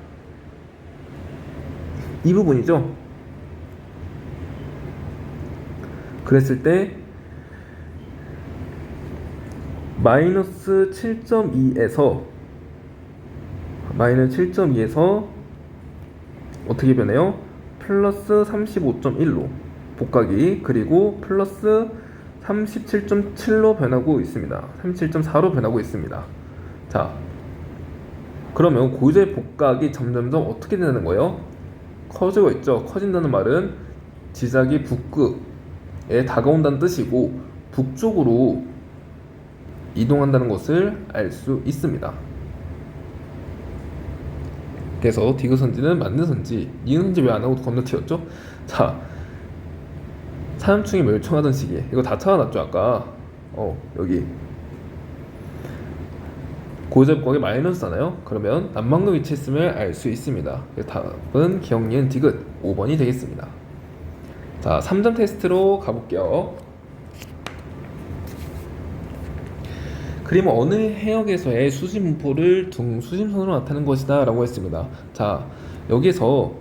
[SPEAKER 1] 이 부분이죠. 그랬을 때 마이너스 7.2에서 어떻게 변해요? 플러스 35.1로 복각이, 그리고 플러스 37.7로 변하고 있습니다. 37.4로 변하고 있습니다. 자, 그러면 고지의 복각이 점점점 어떻게 되는 거예요? 커지고 있죠. 커진다는 말은 지작이 북극에 다가온다는 뜻이고 북쪽으로 이동한다는 것을 알 수 있습니다. 그래서 디귿선지는 맞는 선지, 니은선지 왜 안 하고 건너뛰었죠? 자, 삼엽충이 멸종하던 시기에 이거 다 찾아놨죠 아까. 여기 고지의 마이너스잖아요. 그러면 남반구 위치했음을 알 수 있습니다. 답은 기억, 니은, 디귿 5번이 되겠습니다. 자, 3점 테스트로 가볼게요. 그림은 어느 해역에서의 수심 분포를 등수심선으로 나타내는 것이다 라고 했습니다. 자, 여기서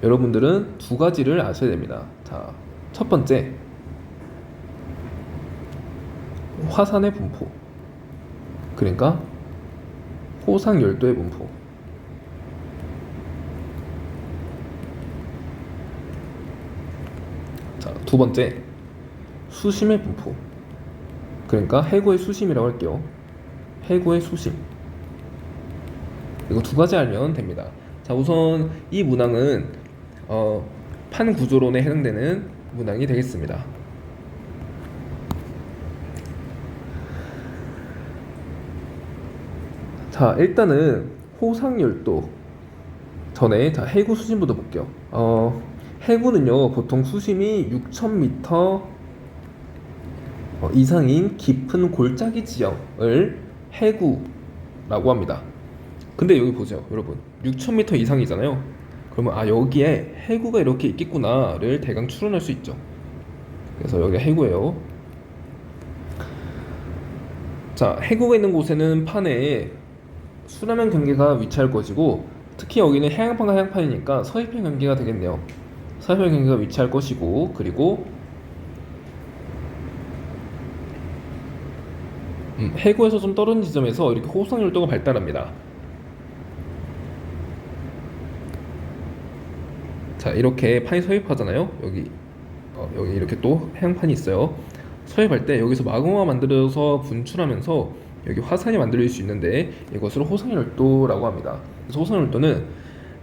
[SPEAKER 1] 여러분들은 두 가지를 아셔야 됩니다. 자, 첫 번째, 화산의 분포, 그러니까 호상 열도의 분포. 자, 두 번째, 수심의 분포. 그러니까 해구의 수심이라고 할게요. 해구의 수심. 이거 두 가지 알면 됩니다. 자, 우선 이 문항은 판 구조론에 해당되는 문항이 되겠습니다. 자, 일단은 호상열도 전에 해구 수심부터 볼게요. 해구는요 보통 수심이 6,000m 이상인 깊은 골짜기 지형을 해구라고 합니다. 근데 여기 보세요 여러분, 6,000m 이상이잖아요. 그러면 여기에 해구가 이렇게 있겠구나를 대강 추론할 수 있죠. 그래서 여기가 해구예요. 자, 해구가 있는 곳에는 판에 수라면 경계가 위치할 것이고, 특히 여기는 해양판과 해양판이니까 서해편 경계가 되겠네요. 서해편 경계가 위치할 것이고, 그리고 해구에서 좀 떨어진 지점에서 이렇게 호수열도가 발달합니다. 자, 이렇게 판이 서입하잖아요. 여기 이렇게 또 해양판이 있어요. 서입할 때 여기서 마그마 만들어서 분출하면서 여기 화산이 만들어질 수 있는데 이것을 호상열도라고 합니다. 그래서 호상열도는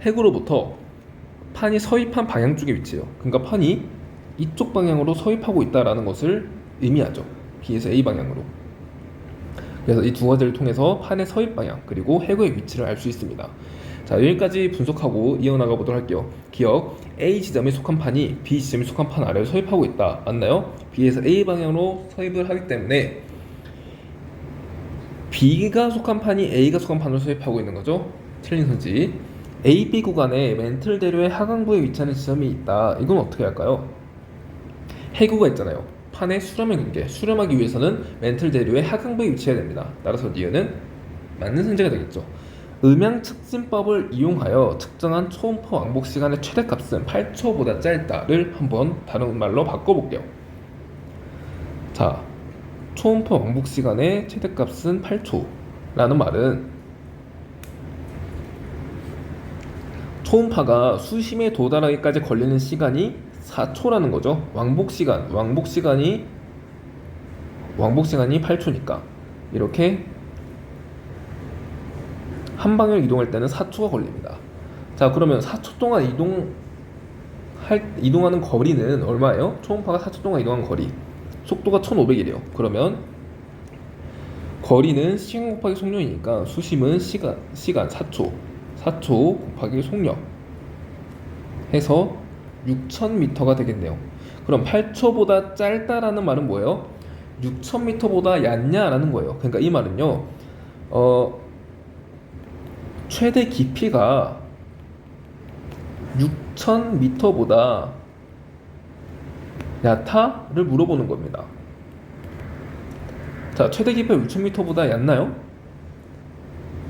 [SPEAKER 1] 해구로부터 판이 서입한 방향 쪽에 위치해요. 그러니까 판이 이쪽 방향으로 서입하고 있다라는 것을 의미하죠. B에서 A 방향으로. 그래서 이 두 가지를 통해서 판의 서입 방향 그리고 해구의 위치를 알 수 있습니다. 자, 여기까지 분석하고 이어나가 보도록 할게요. 기억, A 지점에 속한 판이 B 지점에 속한 판 아래로 서입하고 있다. 맞나요? B에서 A 방향으로 서입을 하기 때문에 B가 속한 판이 A가 속한 판으로 서입하고 있는 거죠. 틀린 선지. A, B 구간에 멘틀 대류의 하강부에 위치하는 지점이 있다. 이건 어떻게 할까요? 해구가 있잖아요. 판의 수렴의 경계, 수렴하기 위해서는 멘틀 대류의 하강부에 위치해야 됩니다. 따라서 니은은 맞는 선지가 되겠죠. 음양 측진법을 이용하여 측정한 초음파 왕복 시간의 최대값은 8초보다 짧다를 한번 다른 말로 바꿔볼게요. 자, 초음파 왕복 시간의 최대값은 8초라는 말은 초음파가 수심에 도달하기까지 걸리는 시간이 4초라는 거죠. 왕복 시간이 8초니까 이렇게 한 방향 이동할 때는 4초가 걸립니다. 자, 그러면 4초 동안 이동하는 거리는 얼마예요? 초음파가 4초 동안 이동한 거리. 속도가 1500이래요. 그러면 거리는 시간 곱하기 속력이니까 수심은 시간 4초 곱하기 속력 해서 6000m가 되겠네요. 그럼 8초보다 짧다라는 말은 뭐예요? 6000m보다 얕냐라는 거예요. 그러니까 이 말은요, 최대 깊이가 6000m보다 얕아를 물어보는 겁니다. 자, 최대 깊이가 6000m보다 얕나요?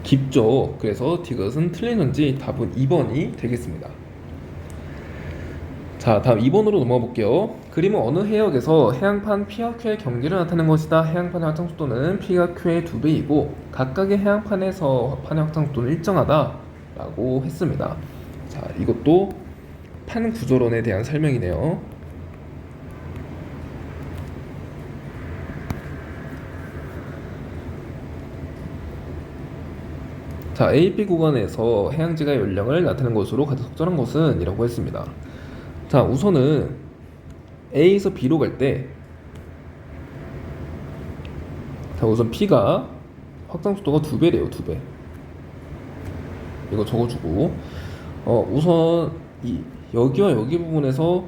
[SPEAKER 1] 깊죠. 그래서 디귿은 틀리는지 답은 2번이 되겠습니다. 자, 다음 2번으로 넘어가 볼게요. 그림은 어느 해역에서 해양판 P와 Q의 경계를 나타내는 것이다. 해양판의 확장 속도는 P가 Q의 2배이고 각각의 해양판에서 판의 확장 속도는 일정하다 라고 했습니다. 자, 이것도 판 구조론에 대한 설명이네요. 자, A, B 구간에서 해양지가 연령을 나타내는 것으로 가장 적절한 것은 이라고 했습니다. 자, 우선은 A에서 B로 갈 때, 자, 우선 P가 확장 속도가 2배래요. 2배. 이거 적어주고, 우선 여기와 여기 부분에서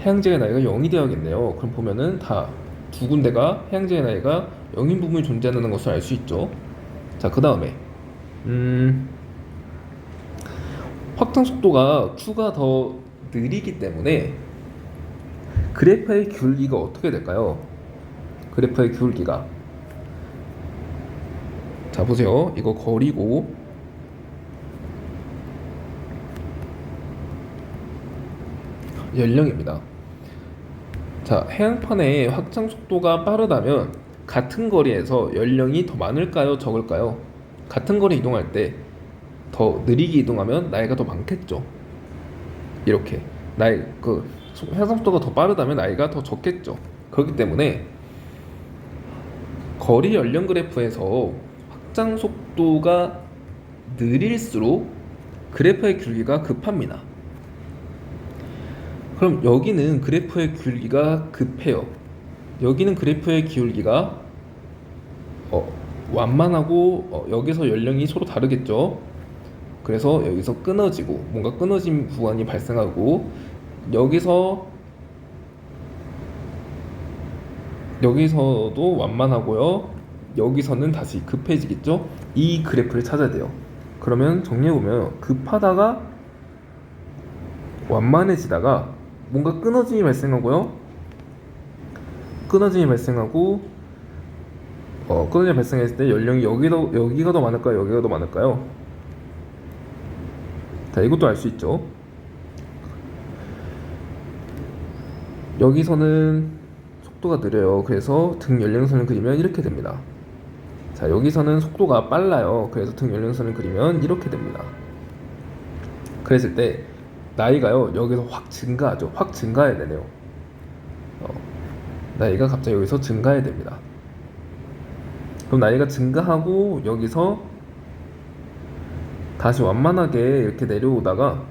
[SPEAKER 1] 해양지의 나이가 0이 되어야겠네요. 그럼 보면은 다 두 군데가 해양지의 나이가 0인 부분이 존재하는 것을 알 수 있죠. 자, 그 다음에 확장 속도가 Q가 더 느리기 때문에 그래프의 기울기가 어떻게 될까요? 그래프의 기울기가, 자, 보세요. 이거 거리고 연령입니다. 자, 해양판의 확장 속도가 빠르다면 같은 거리에서 연령이 더 많을까요? 적을까요? 같은 거리 이동할 때 더 느리게 이동하면 나이가 더 많겠죠. 이렇게 해상 속도가 더 빠르다면 나이가 더 적겠죠. 그렇기 때문에 거리 연령 그래프에서 확장 속도가 느릴수록 그래프의 길이가 급합니다. 그럼 여기는 그래프의 길이가 급해요. 여기는 그래프의 기울기가 완만하고 여기서 연령이 서로 다르겠죠. 그래서 여기서 끊어지고 뭔가 끊어진 구간이 발생하고 여기서도 완만하고요. 여기서는 다시 급해지겠죠. 이 그래프를 찾아야 돼요. 그러면 정리해보면 급하다가 완만해지다가 뭔가 끊어짐이 발생하고요. 끊어짐이 발생했을 때 연령이 여기가 더 많을까요? 여기가 더 많을까요? 자, 이것도 알 수 있죠. 여기서는 속도가 느려요. 그래서 등 연령선을 그리면 이렇게 됩니다. 자, 여기서는 속도가 빨라요. 그래서 등 연령선을 그리면 이렇게 됩니다. 그랬을 때 나이가요, 여기서 확 증가하죠. 확 증가해야 되네요. 나이가 갑자기 여기서 증가해야 됩니다. 그럼 나이가 증가하고 여기서 다시 완만하게 이렇게 내려오다가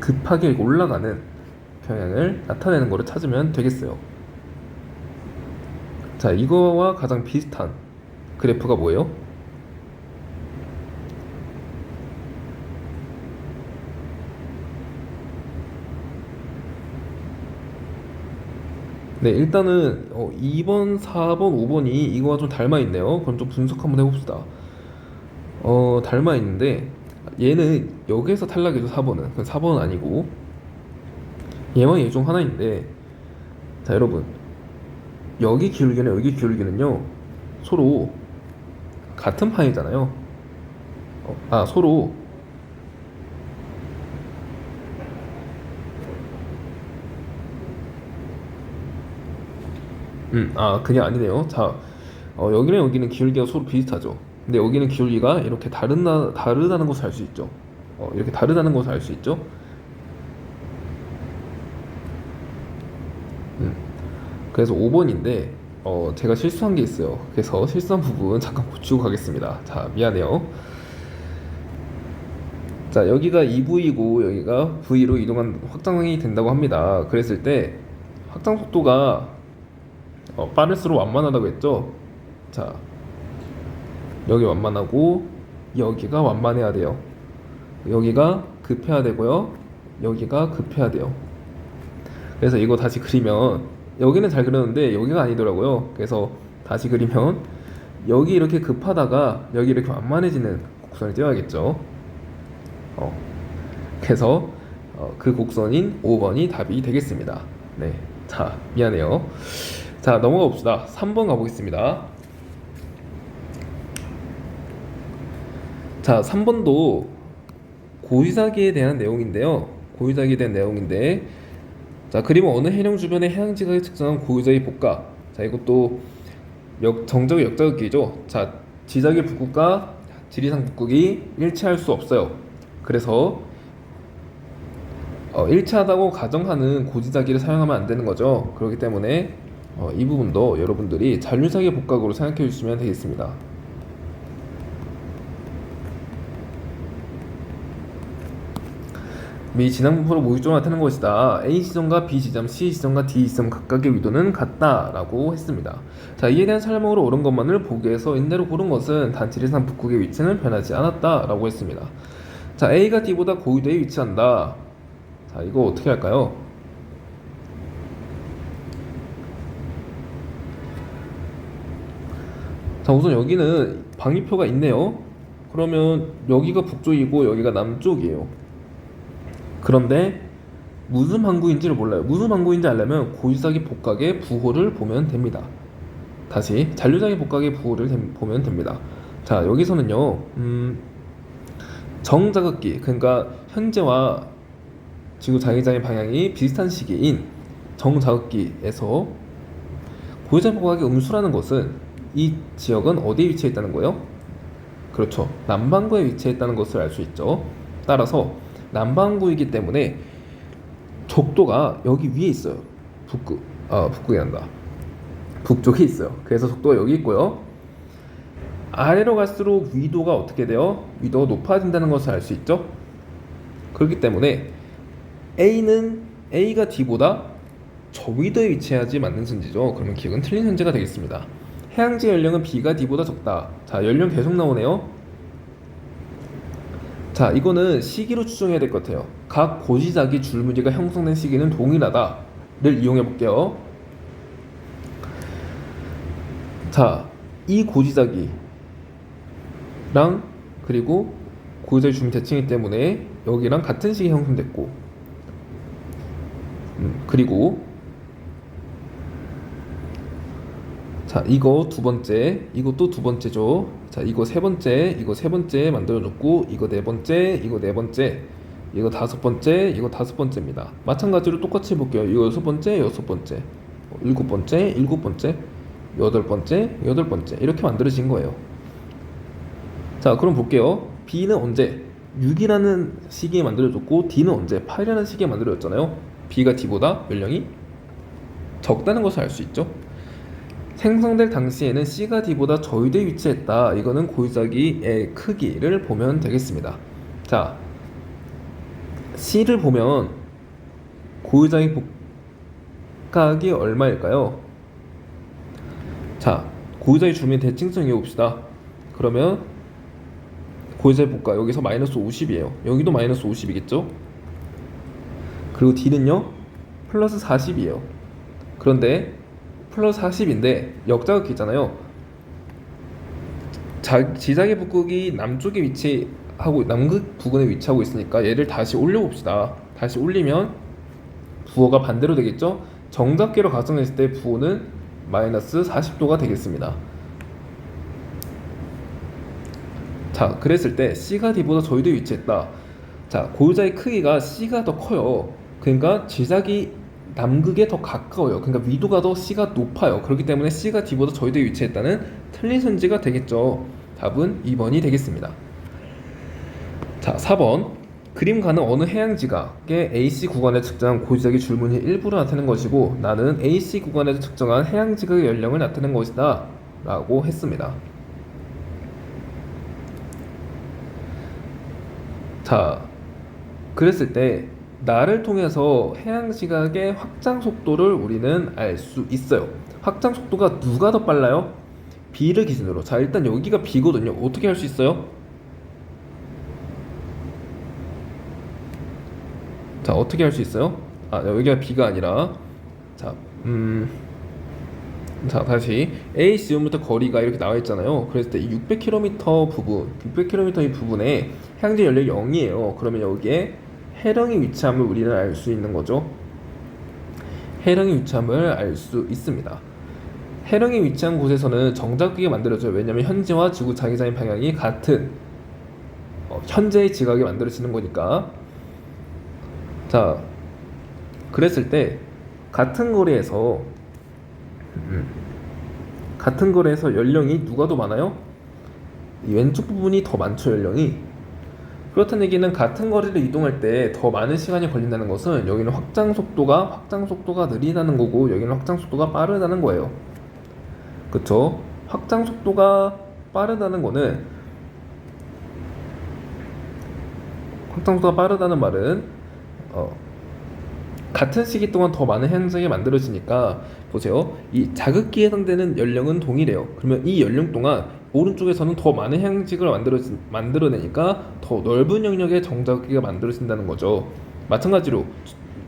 [SPEAKER 1] 급하게 올라가는 경향을 나타내는 거를 찾으면 되겠어요. 자, 이거와 가장 비슷한 그래프가 뭐예요? 네, 일단은 2번, 4번, 5번이 이거와 좀 닮아 있네요. 그럼 좀 분석 한번 해봅시다. 닮아 있는데 얘는 여기에서 탈락이죠. 4번은. 그럼 4번은 아니고 얘와 얘 중 하나인데, 자 여러분, 여기 기울기는요 서로 같은 판이잖아요. 서로 그게 아니네요. 자, 여기는 기울기가 서로 비슷하죠. 근데 여기는 기울기가 이렇게 다르다는 것을 알 수 있죠. 이렇게 다르다는 것을 알 수 있죠. 그래서 5번인데 제가 실수한 게 있어요. 그래서 실수한 부분 잠깐 고치고 가겠습니다. 자, 미안해요. 자, 여기가 2V이고 여기가 V로 이동한 확장이 된다고 합니다. 그랬을 때 확장 속도가 빠를수록 완만하다고 했죠. 자, 여기 완만하고 여기가 완만해야 돼요. 여기가 급해야 되고요. 여기가 급해야 돼요. 그래서 이거 다시 그리면 여기는 잘 그렸는데 여기가 아니더라고요. 그래서 다시 그리면 여기 이렇게 급하다가 여기 이렇게 완만해지는 곡선을 띄워야겠죠. 그래서 그 곡선인 5번이 답이 되겠습니다. 네, 자, 미안해요. 자, 넘어가 봅시다. 3번 가보겠습니다. 자, 3번도 고유사기에 대한 내용인데요. 자, 그림은 어느 해령 주변의 해양지각에 측정한 고유자의 복각. 자, 이것도 정적의 역자극기죠. 자, 지작의 북극과 지리산 북극이 일치할 수 없어요. 그래서 일치하다고 가정하는 고지자기를 사용하면 안 되는 거죠. 그렇기 때문에 이 부분도 여러분들이 잔류사기 복각으로 생각해 주시면 되겠습니다. 미 진앙분포로 모유점을 나타내는 것이다. A 지점과 B 지점, C 지점과 D 지점 각각의 위도는 같다라고 했습니다. 자, 이에 대한 설명으로 옳은 것만을 보기에서 인대로 고른 것은 단 지리산 북극의 위치는 변하지 않았다라고 했습니다. 자, A가 D보다 고위도에 위치한다. 자, 이거 어떻게 할까요? 자, 우선 여기는 방위표가 있네요. 그러면 여기가 북쪽이고 여기가 남쪽이에요. 그런데 무슨 항구인지를 몰라요. 무슨 항구인지 알려면 고유사기 복각의 부호를 보면 됩니다. 다시 잔류사기 복각의 부호를 보면 됩니다. 자, 여기서는요 정자극기, 그러니까 현재와 지구 자기장의 방향이 비슷한 시기인 정자극기에서 고유사기 복각의 음수라는 것은 이 지역은 어디에 위치해 있다는 거예요? 그렇죠, 남반구에 위치해 있다는 것을 알 수 있죠. 따라서 남반구이기 때문에 적도가 여기 위에 있어요. 북극이 난다. 북쪽에 있어요. 그래서 적도가 여기 있고요. 아래로 갈수록 위도가 어떻게 돼요? 위도가 높아진다는 것을 알 수 있죠. 그렇기 때문에 A가 D보다 저위도에 위치하지 맞는 선지죠. 그러면 기억은 틀린 선지가 되겠습니다. 해양지 연령은 B가 D보다 적다. 자, 연령 계속 나오네요. 자, 이거는 시기로 추정해야 될 것 같아요. 각 고지자기 줄무늬가 형성된 시기는 동일하다를 이용해 볼게요. 자, 이 고지자기랑 그리고 고지자기 줄무늬 대칭이기 때문에 여기랑 같은 시기에 형성됐고, 그리고 자, 이거 두 번째, 이것도 두 번째죠. 자, 이거 세 번째 만들어줬고, 이거 네 번째, 이거 네 번째, 이거 다섯 번째, 이거 다섯 번째입니다. 마찬가지로 똑같이 해볼게요. 이거 여섯 번째, 일곱 번째, 여덟 번째 이렇게 만들어진 거예요. 자, 그럼 볼게요. B는 언제? 6이라는 시기에 만들어졌고, D는 언제? 8이라는 시기에 만들어졌잖아요. B가 D보다 연령이 적다는 것을 알 수 있죠. 생성될 당시에는 C가 D보다 저위도에 위치했다. 이거는 고유자기의 크기를 보면 되겠습니다. 자, C를 보면 고유자기 복각이 얼마일까요? 자, 고유자기 줄무늬 대칭성 이어봅시다. 그러면 고유자기 복각 여기서 마이너스 50이에요. 여기도 마이너스 50이겠죠? 그리고 D는요 플러스 40이에요. 그런데 플러스 40인데 역자극이 있잖아요. 지자기 북극이 남극 부근에 위치하고 있으니까 얘를 다시 올려봅시다. 다시 올리면 부호가 반대로 되겠죠? 정답계로 가정했을 때 부호는 마이너스 40도가 되겠습니다. 자, 그랬을 때 C가 D보다 저위도에 위치했다. 자, 고유자의 크기가 C가 더 커요. 그러니까 지자기 남극에 더 가까워요. 그러니까 위도가 더 C가 높아요. 그렇기 때문에 C가 D보다 저위도에 위치했다는 틀린 선지가 되겠죠. 답은 2번이 되겠습니다. 자, 4번. 그림 가는 어느 해양 지각의 AC 구간에 측정한 고지각의 줄무늬 일부를 나타내는 것이고 나는 AC 구간에서 측정한 해양 지각의 연령을 나타낸 것이다 라고 했습니다. 자, 그랬을 때 나를 통해서 해양 지각의 확장 속도를 우리는 알 수 있어요. 확장 속도가 누가 더 빨라요? B를 기준으로. 자, 일단 여기가 B거든요. 어떻게 할 수 있어요? 자, 어떻게 할 수 있어요? 아, 여기가 B가 아니라 자, 자, 다시 A 지점부터 거리가 이렇게 나와 있잖아요. 그랬을 때 이 600km 부분, 600km 이 부분에 해양지 연력이 0이에요. 그러면 여기에 해령이 위치함을 우리는 알 수 있는 거죠. 해령이 위치함을 알 수 있습니다. 해령이 위치한 곳에서는 정자극이 만들어져요. 왜냐하면 현재와 지구 자기장의 방향이 같은 현재의 지각이 만들어지는 거니까. 자, 그랬을 때 같은 거리에서 연령이 누가 더 많아요? 이 왼쪽 부분이 더 많죠, 연령이. 그렇다는 얘기는 같은 거리를 이동할 때 더 많은 시간이 걸린다는 것은 여기는 확장 속도가 느리다는 거고 여기는 확장 속도가 빠르다는 거예요. 그쵸? 확장 속도가 빠르다는 거는 확장 속도가 빠르다는 말은 같은 시기 동안 더 많은 현상이 만들어지니까 보세요. 이 자극기에 해당되는 연령은 동일해요. 그러면 이 연령 동안 오른쪽에서는 더 많은 향직을 만들어내니까 더 넓은 영역의 정자극기가 만들어진다는 거죠. 마찬가지로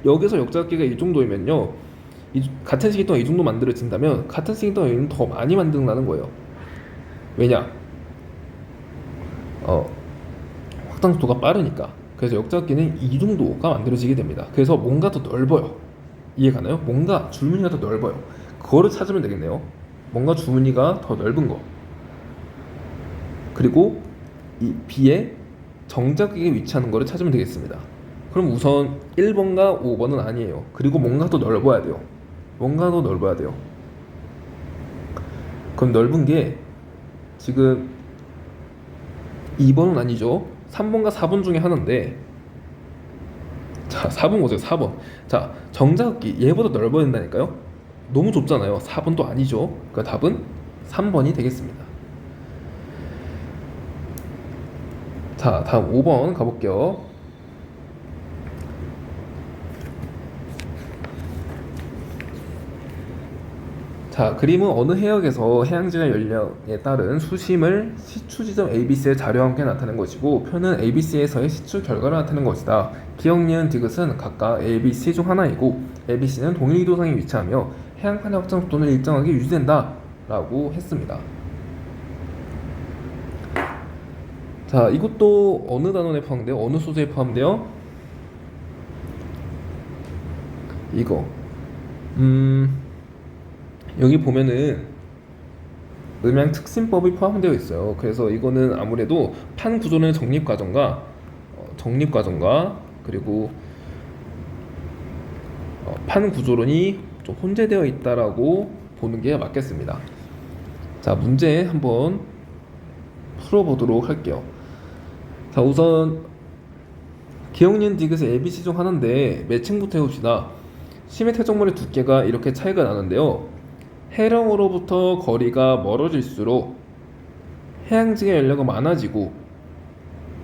[SPEAKER 1] 여기서 역자극기가 이 정도이면요, 같은 시기 동안 이 정도 만들어진다면 같은 시기 동안 여기는 더 많이 만들어나는 거예요. 왜냐? 확장 속도가 빠르니까. 그래서 역자극기는 이 정도가 만들어지게 됩니다. 그래서 뭔가 더 넓어요. 이해가나요? 뭔가 줄무늬가 더 넓어요. 그거를 찾으면 되겠네요. 뭔가 줄무늬가 더 넓은 거. 그리고 이 B의 정자극에 위치하는 거를 찾으면 되겠습니다. 그럼 우선 1번과 5번은 아니에요. 그리고 뭔가 더 넓어야 돼요. 그럼 넓은 게 지금 2번은 아니죠. 3번과 4번 중에 하나인데 자, 4번 보세요. 4번. 자, 정자극기 얘보다 넓어야 된다니까요. 너무 좁잖아요. 4번도 아니죠. 그 답은 3번이 되겠습니다. 자, 다음 5번 가볼게요. 자, 그림은 어느 해역에서 해양지의 연령에 따른 수심을 시추 지점 ABC의 자료와 함께 나타낸 것이고, 표는 ABC에서의 시추 결과를 나타낸 것이다. 기억, 니은, 디귿은 각각 ABC 중 하나이고, ABC는 동일 기도상에 위치하며 해양판의 확장 속도는 일정하게 유지된다 라고 했습니다. 자, 이것도 어느 단원에 포함돼요? 어느 소재에 포함돼요? 이거 여기 보면은 음양 특심법이 포함되어 있어요. 그래서 이거는 아무래도 판 구조는 정립 과정과 그리고 판 구조론이 좀 혼재되어 있다라고 보는 게 맞겠습니다. 자, 문제 한번 풀어보도록 할게요. 자, 우선 기억, 니은, 디귿의 ABC 중 하나인데 매칭부터 해봅시다. 심해 퇴적물의 두께가 이렇게 차이가 나는데요. 해령으로부터 거리가 멀어질수록 해양지의 연료가 많아지고,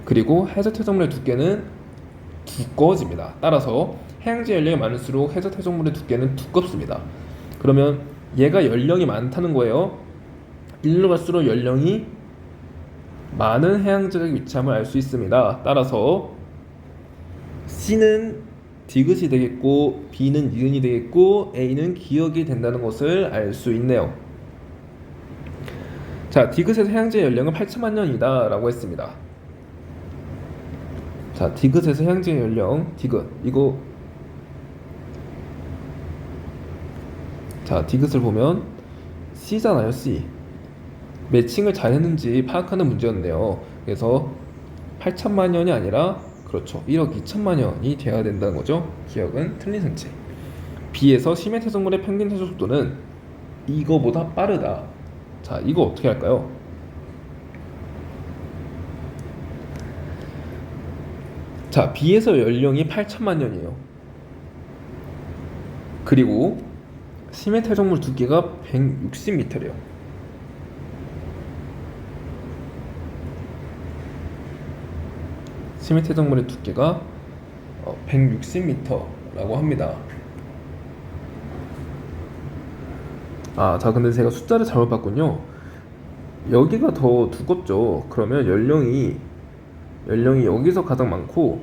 [SPEAKER 1] 그리고 해저 퇴적물의 두께는 두꺼워집니다. 따라서 해양지 연령이 많을수록 해저 퇴적물의 두께는 두껍습니다. 그러면 얘가 연령이 많다는 거예요. 일로 갈수록 연령이 많은 해양지의 위치함을 알 수 있습니다. 따라서 C는 디귿이 되겠고, B는 니은이 되겠고, A는 기억이 된다는 것을 알 수 있네요. 자, 디귿에서 해양지의 연령은 8천만 년이다 라고 했습니다. 자, 디귿에서 해양지의 연령, 디귿 이거, 자, 디귿을 보면 C잖아요. C. 매칭을 잘 했는지 파악하는 문제였네요. 그래서 8천만 년이 아니라, 그렇죠, 1억 2천만 년이 돼야 된다는 거죠. 기억은 틀린 선체. B에서 심해 퇴적물의 평균 퇴적 속도는 이거보다 빠르다. 자, 이거 어떻게 할까요? 자, B에서 연령이 8천만 년이에요. 그리고 심해 퇴적물 두께가 160m래요. 심해 퇴적물의 두께가 160m라고 합니다. 아, 자, 근데 제가 숫자를 잘못 봤군요. 여기가 더 두껍죠. 그러면 연령이 여기서 가장 많고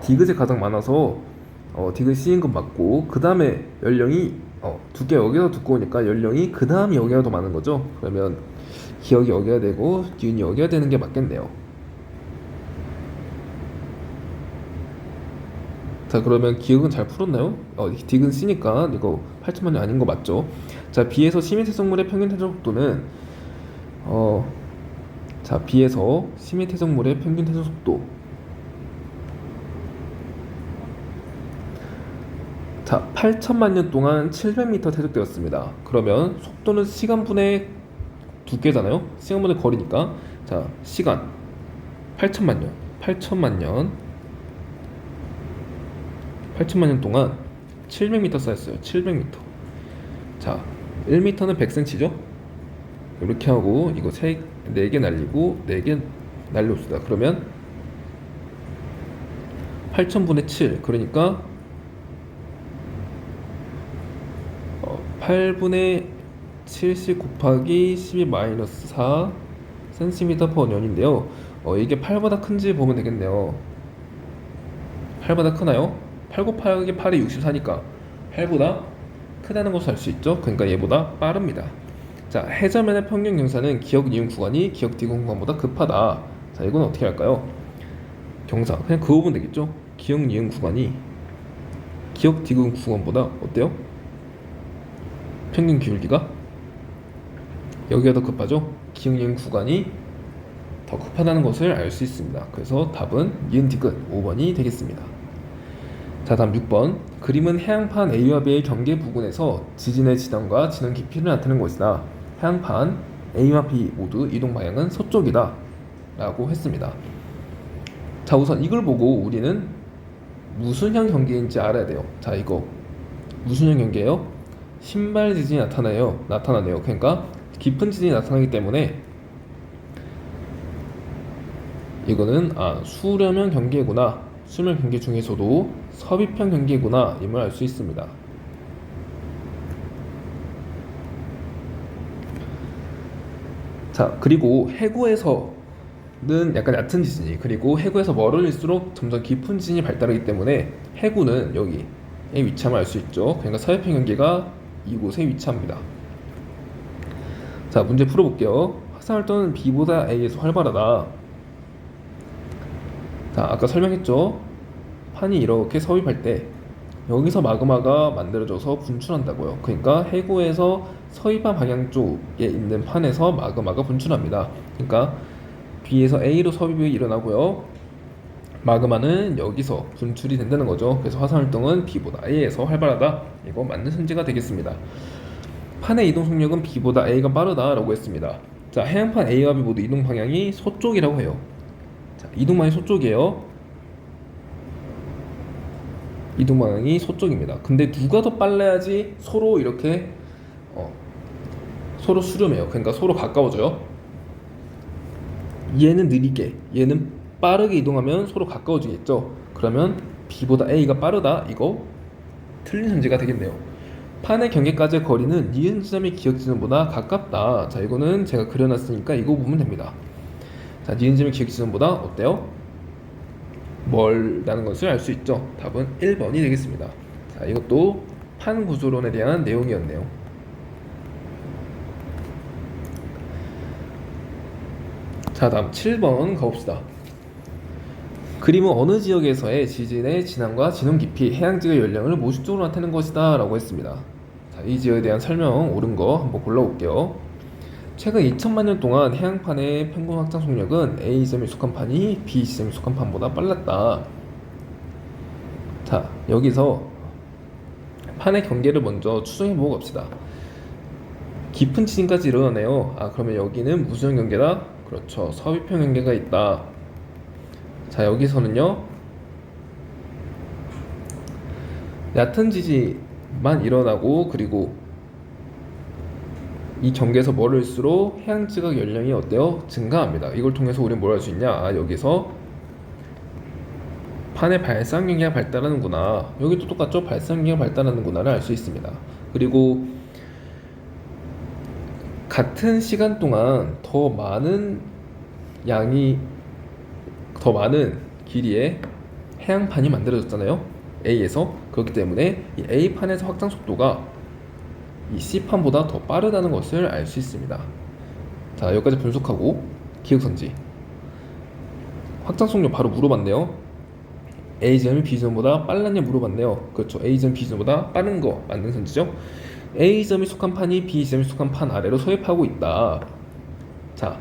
[SPEAKER 1] 디귿이 가장 많아서 디귿 C인 건 맞고, 그 다음에 연령이 두께 여기가 두꺼우니까 연령이 그 다음이 여기가 더 많은 거죠. 그러면 기억이 여기가 되고 니은이 여기가 되는 게 맞겠네요. 자, 그러면 기억은 잘 풀었나요? 디귿 C니까 이거 8천만 년 아닌 거 맞죠? 자, B에서 심해 퇴적물의 평균 퇴적 속도는 자, B에서 심해 퇴적물의 평균 퇴적 속도, 자, 8천만 년 동안 700m 퇴적되었습니다. 그러면 속도는 시간분의 두께잖아요. 시간분의 거리니까. 자, 시간 8천만 년 8천만 년 동안 700m 쌓였어요. 700m. 자, 1m는 100cm죠? 이렇게 하고 이거 4개 날리고 4개 날려봅시다. 그러면 8천분의 7, 그러니까 8분의 70 곱하기 12 마이너스 4 cm per 년인데요. 이게 8보다 큰지 보면 되겠네요. 8보다 크나요? 8 곱하기 8이 64니까 8보다 크다는 것을 알 수 있죠. 그러니까 얘보다 빠릅니다. 자, 해저면의 평균 경사는 기억, 니은 구간이 기억, 디귿 구간보다 급하다. 자, 이건 어떻게 할까요? 경사 그냥 그어보면 되겠죠. 기억, 니은 구간이 기억, 디귿 구간보다 어때요? 평균 기울기가 여기가 더 급하죠. 기억, 니은 구간이 더 급하다는 것을 알 수 있습니다. 그래서 답은 니은, 디귿 5번이 되겠습니다. 자, 다음 6번. 그림은 해양판 A와 B의 경계 부근에서 지진의 지점과 진원 깊이를 나타내는 것이다. 해양판 A와 B 모두 이동 방향은 서쪽이다 라고 했습니다. 자, 우선 이걸 보고 우리는 무슨형 경계인지 알아야 돼요. 자, 이거 무슨형 경계예요? 신발 지진이 나타나네요. 그러니까 깊은 지진이 나타나기 때문에 이거는 수렴형 경계구나. 수렴형 경계 중에서도 섭입형 경계구나 임을 알 수 있습니다. 자, 그리고 해구에서는 약간 얕은 지진이, 그리고 해구에서 멀어질수록 점점 깊은 지진이 발달하기 때문에 해구는 여기에 위치함을 알 수 있죠. 그러니까 섭입형 경계가 이곳에 위치합니다. 자, 문제 풀어볼게요. 화산활동은 B보다 A에서 활발하다. 자, 아까 설명했죠. 판이 이렇게 서입할 때 여기서 마그마가 만들어져서 분출한다고요. 그러니까 해구에서 서입한 방향 쪽에 있는 판에서 마그마가 분출합니다. 그러니까 B에서 A로 서입이 일어나고요. 마그마는 여기서 분출이 된다는 거죠. 그래서 화산활동은 B보다 A에서 활발하다. 이거 맞는 선지가 되겠습니다. 판의 이동 속력은 B보다 A가 빠르다라고 했습니다. 자, 해양판 A와 B 모두 이동 방향이 서쪽이라고 해요. 자, 이동 방향이 서쪽이에요. 이동 방향이 서쪽입니다. 근데 누가 더 빨라야지 서로 이렇게 서로 수렴해요. 그러니까 서로 가까워져요. 얘는 느리게, 얘는 빠르게 이동하면 서로 가까워지겠죠. 그러면 B보다 A가 빠르다. 이거 틀린 선지가 되겠네요. 판의 경계까지의 거리는 니은 지점이 기역 지점보다 가깝다. 자, 이거는 제가 그려놨으니까 이거 보면 됩니다. 자, 니은 지점이 기역 지점보다 어때요? 멀다는 것을 알 수 있죠. 답은 1번이 되겠습니다. 자, 이것도 판 구조론에 대한 내용이었네요. 자, 다음 7번 가봅시다. 그림은 어느 지역에서의 지진의 진앙과 진원 깊이, 해양지의 연령을 모식적으로 나타내는 것이다 라고 했습니다. 자, 이 지역에 대한 설명 옳은 거 한번 골라볼게요. 최근 2천만 년 동안 해양판의 평균 확장 속력은 A 지점에 속한 판이 B 지점에 속한 판보다 빨랐다. 자, 여기서 판의 경계를 먼저 추정해보고 갑시다. 깊은 지진까지 일어나네요. 그러면 여기는 무슨 경계다? 그렇죠, 섭입형 경계가 있다. 자, 여기서는요, 얕은 지진만 일어나고, 그리고 이 경계에서 멀을수록 해양지각 연령이 어때요? 증가합니다. 이걸 통해서 우리는 뭘 할 수 있냐? 여기서 판의 발상 경계가 발달하는구나. 여기도 똑같죠? 발상 경계가 발달하는구나를 알 수 있습니다. 그리고 같은 시간 동안 더 많은 길이의 해양판이 만들어졌잖아요. A에서. 그렇기 때문에 이 A판에서 확장 속도가 이 C판보다 더 빠르다는 것을 알 수 있습니다. 자, 여기까지 분석하고 기억선지. 확장 속력 바로 물어봤네요. A점이 B점보다 빨랐냐 물어봤네요. 그렇죠, A점 B점보다 빠른 거 맞는 선지죠. A점이 속한 판이 B점이 속한 판 아래로 서입하고 있다. 자,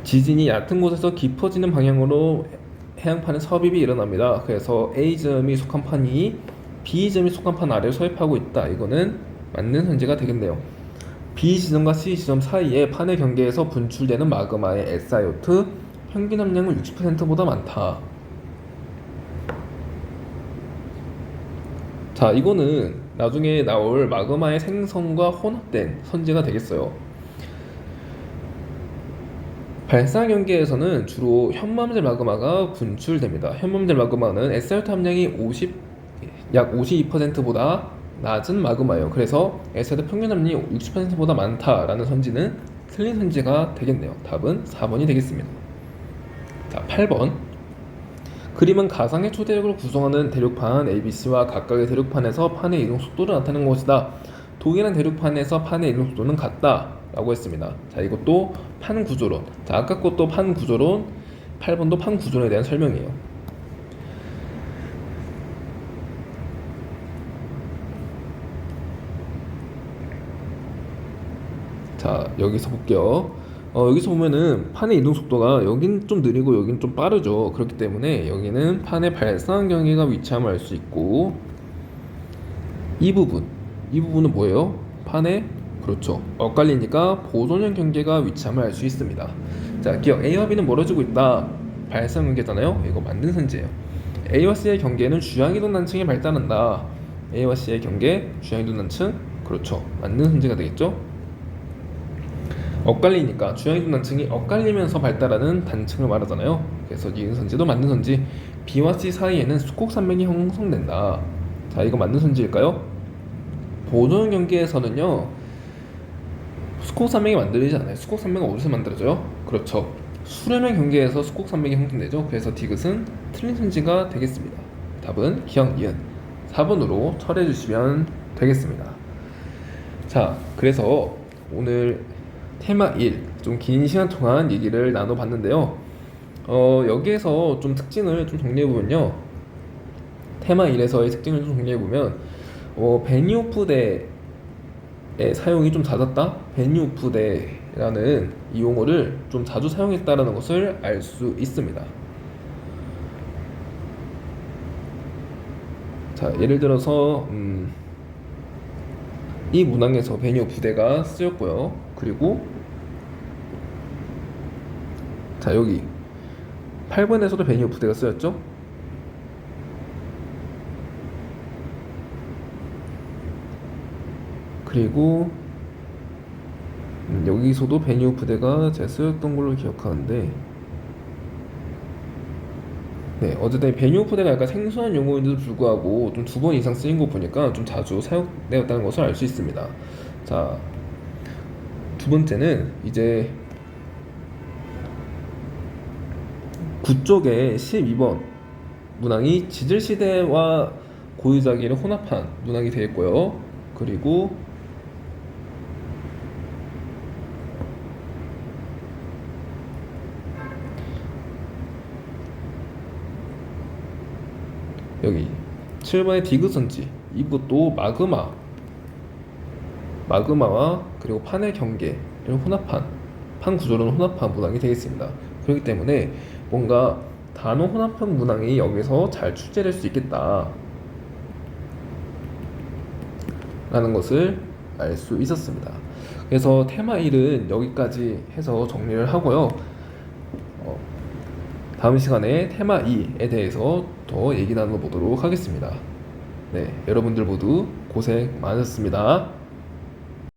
[SPEAKER 1] 지진이 얕은 곳에서 깊어지는 방향으로 해양판의 섭입이 일어납니다. 그래서 A점이 속한 판이 B점이 속한 판 아래로 서입하고 있다. 이거는 맞는 선지가 되겠네요. B지점과 C지점 사이에 판의 경계에서 분출되는 마그마의 SiO2 평균 함량은 60%보다 많다. 자, 이거는 나중에 나올 마그마의 생성과 혼합된 선지가 되겠어요. 발상 경계에서는 주로 현무암질 마그마가 분출됩니다. 현무암질 마그마는 SiO2 함량이 약 52%보다 낮은 마그마예요. 그래서 SiO2 평균 함량이 60%보다 많다라는 선지는 틀린 선지가 되겠네요. 답은 4번이 되겠습니다. 자, 8번. 그림은 가상의 초대력을 구성하는 대륙판 ABC와 각각의 대륙판에서 판의 이동 속도를 나타내는 것이다. 동일한 대륙판에서 판의 이동 속도는 같다 라고 했습니다. 자, 이것도 판 구조론. 자, 아까 것도 판 구조론, 8번도 판 구조론에 대한 설명이에요. 자, 여기서 볼게요. 여기서 보면은 판의 이동 속도가 여긴 좀 느리고 여긴 좀 빠르죠. 그렇기 때문에 여기는 판의 발상 경계가 위치함을 알 수 있고, 이 부분은 뭐예요? 판의, 그렇죠, 엇갈리니까 보존형 경계가 위치함을 알 수 있습니다. 자, 기억 A와 B는 멀어지고 있다. 발상 경계잖아요. 이거 만든 선지예요. A와 C의 경계는 주양이동 난층이 발달한다. A와 C의 경계, 주양이동 난층. 그렇죠. 맞는 선지가 되겠죠. 엇갈리니까 주양이동 난층이 엇갈리면서 발달하는 단층을 말하잖아요. 그래서 니은 선지도 맞는 선지. B와 C 사이에는 수콕 산맥이 형성된다. 자, 이거 맞는 선지일까요? 보존 경계에서는요, 수콕 산맥이 만들어지지 않아요. 수콕 산맥은 어디서 만들어져요? 그렇죠. 수렴의 경계에서 수콕 산맥이 형성되죠. 그래서 디귿은 틀린 선지가 되겠습니다. 답은 기억 니은 4번으로 처리해 주시면 되겠습니다. 자, 그래서 오늘 테마 1, 좀 긴 시간 동안 얘기를 나눠봤는데요. 여기에서 좀 특징을 좀 정리해보면요. 테마 1에서의 특징을 좀 정리해보면, 베니오프대의 사용이 좀 잦았다? 베니오프대라는 이 용어를 좀 자주 사용했다라는 것을 알 수 있습니다. 자, 예를 들어서, 이 문항에서 베니오프대가 쓰였고요. 그리고 자, 여기 8번에서도 베니오프대가 쓰였죠. 그리고 여기서도 베니오프대가 제가 쓰였던 걸로 기억하는데, 네, 어쨌든 베니오프대가 약간 생소한 용어인데도 불구하고 좀 2번 이상 쓰인 거 보니까 좀 자주 사용되었다는 것을 알 수 있습니다. 자, 두 번째는 이제 9쪽에 12번 문항이 지질시대와 고유자기를 혼합한 문항이 되겠고요. 그리고 여기 7번의 디귿선지, 이것도 마그마와 그리고 판의 경계를 혼합한, 판 구조를 혼합한 문항이 되겠습니다. 그렇기 때문에 뭔가 단어 혼합형 문항이 여기서 잘 출제될 수 있겠다 라는 것을 알 수 있었습니다. 그래서 테마 1은 여기까지 해서 정리를 하고요. 다음 시간에 테마 2에 대해서 더 얘기 나눠보도록 하겠습니다. 네, 여러분들 모두 고생 많으셨습니다.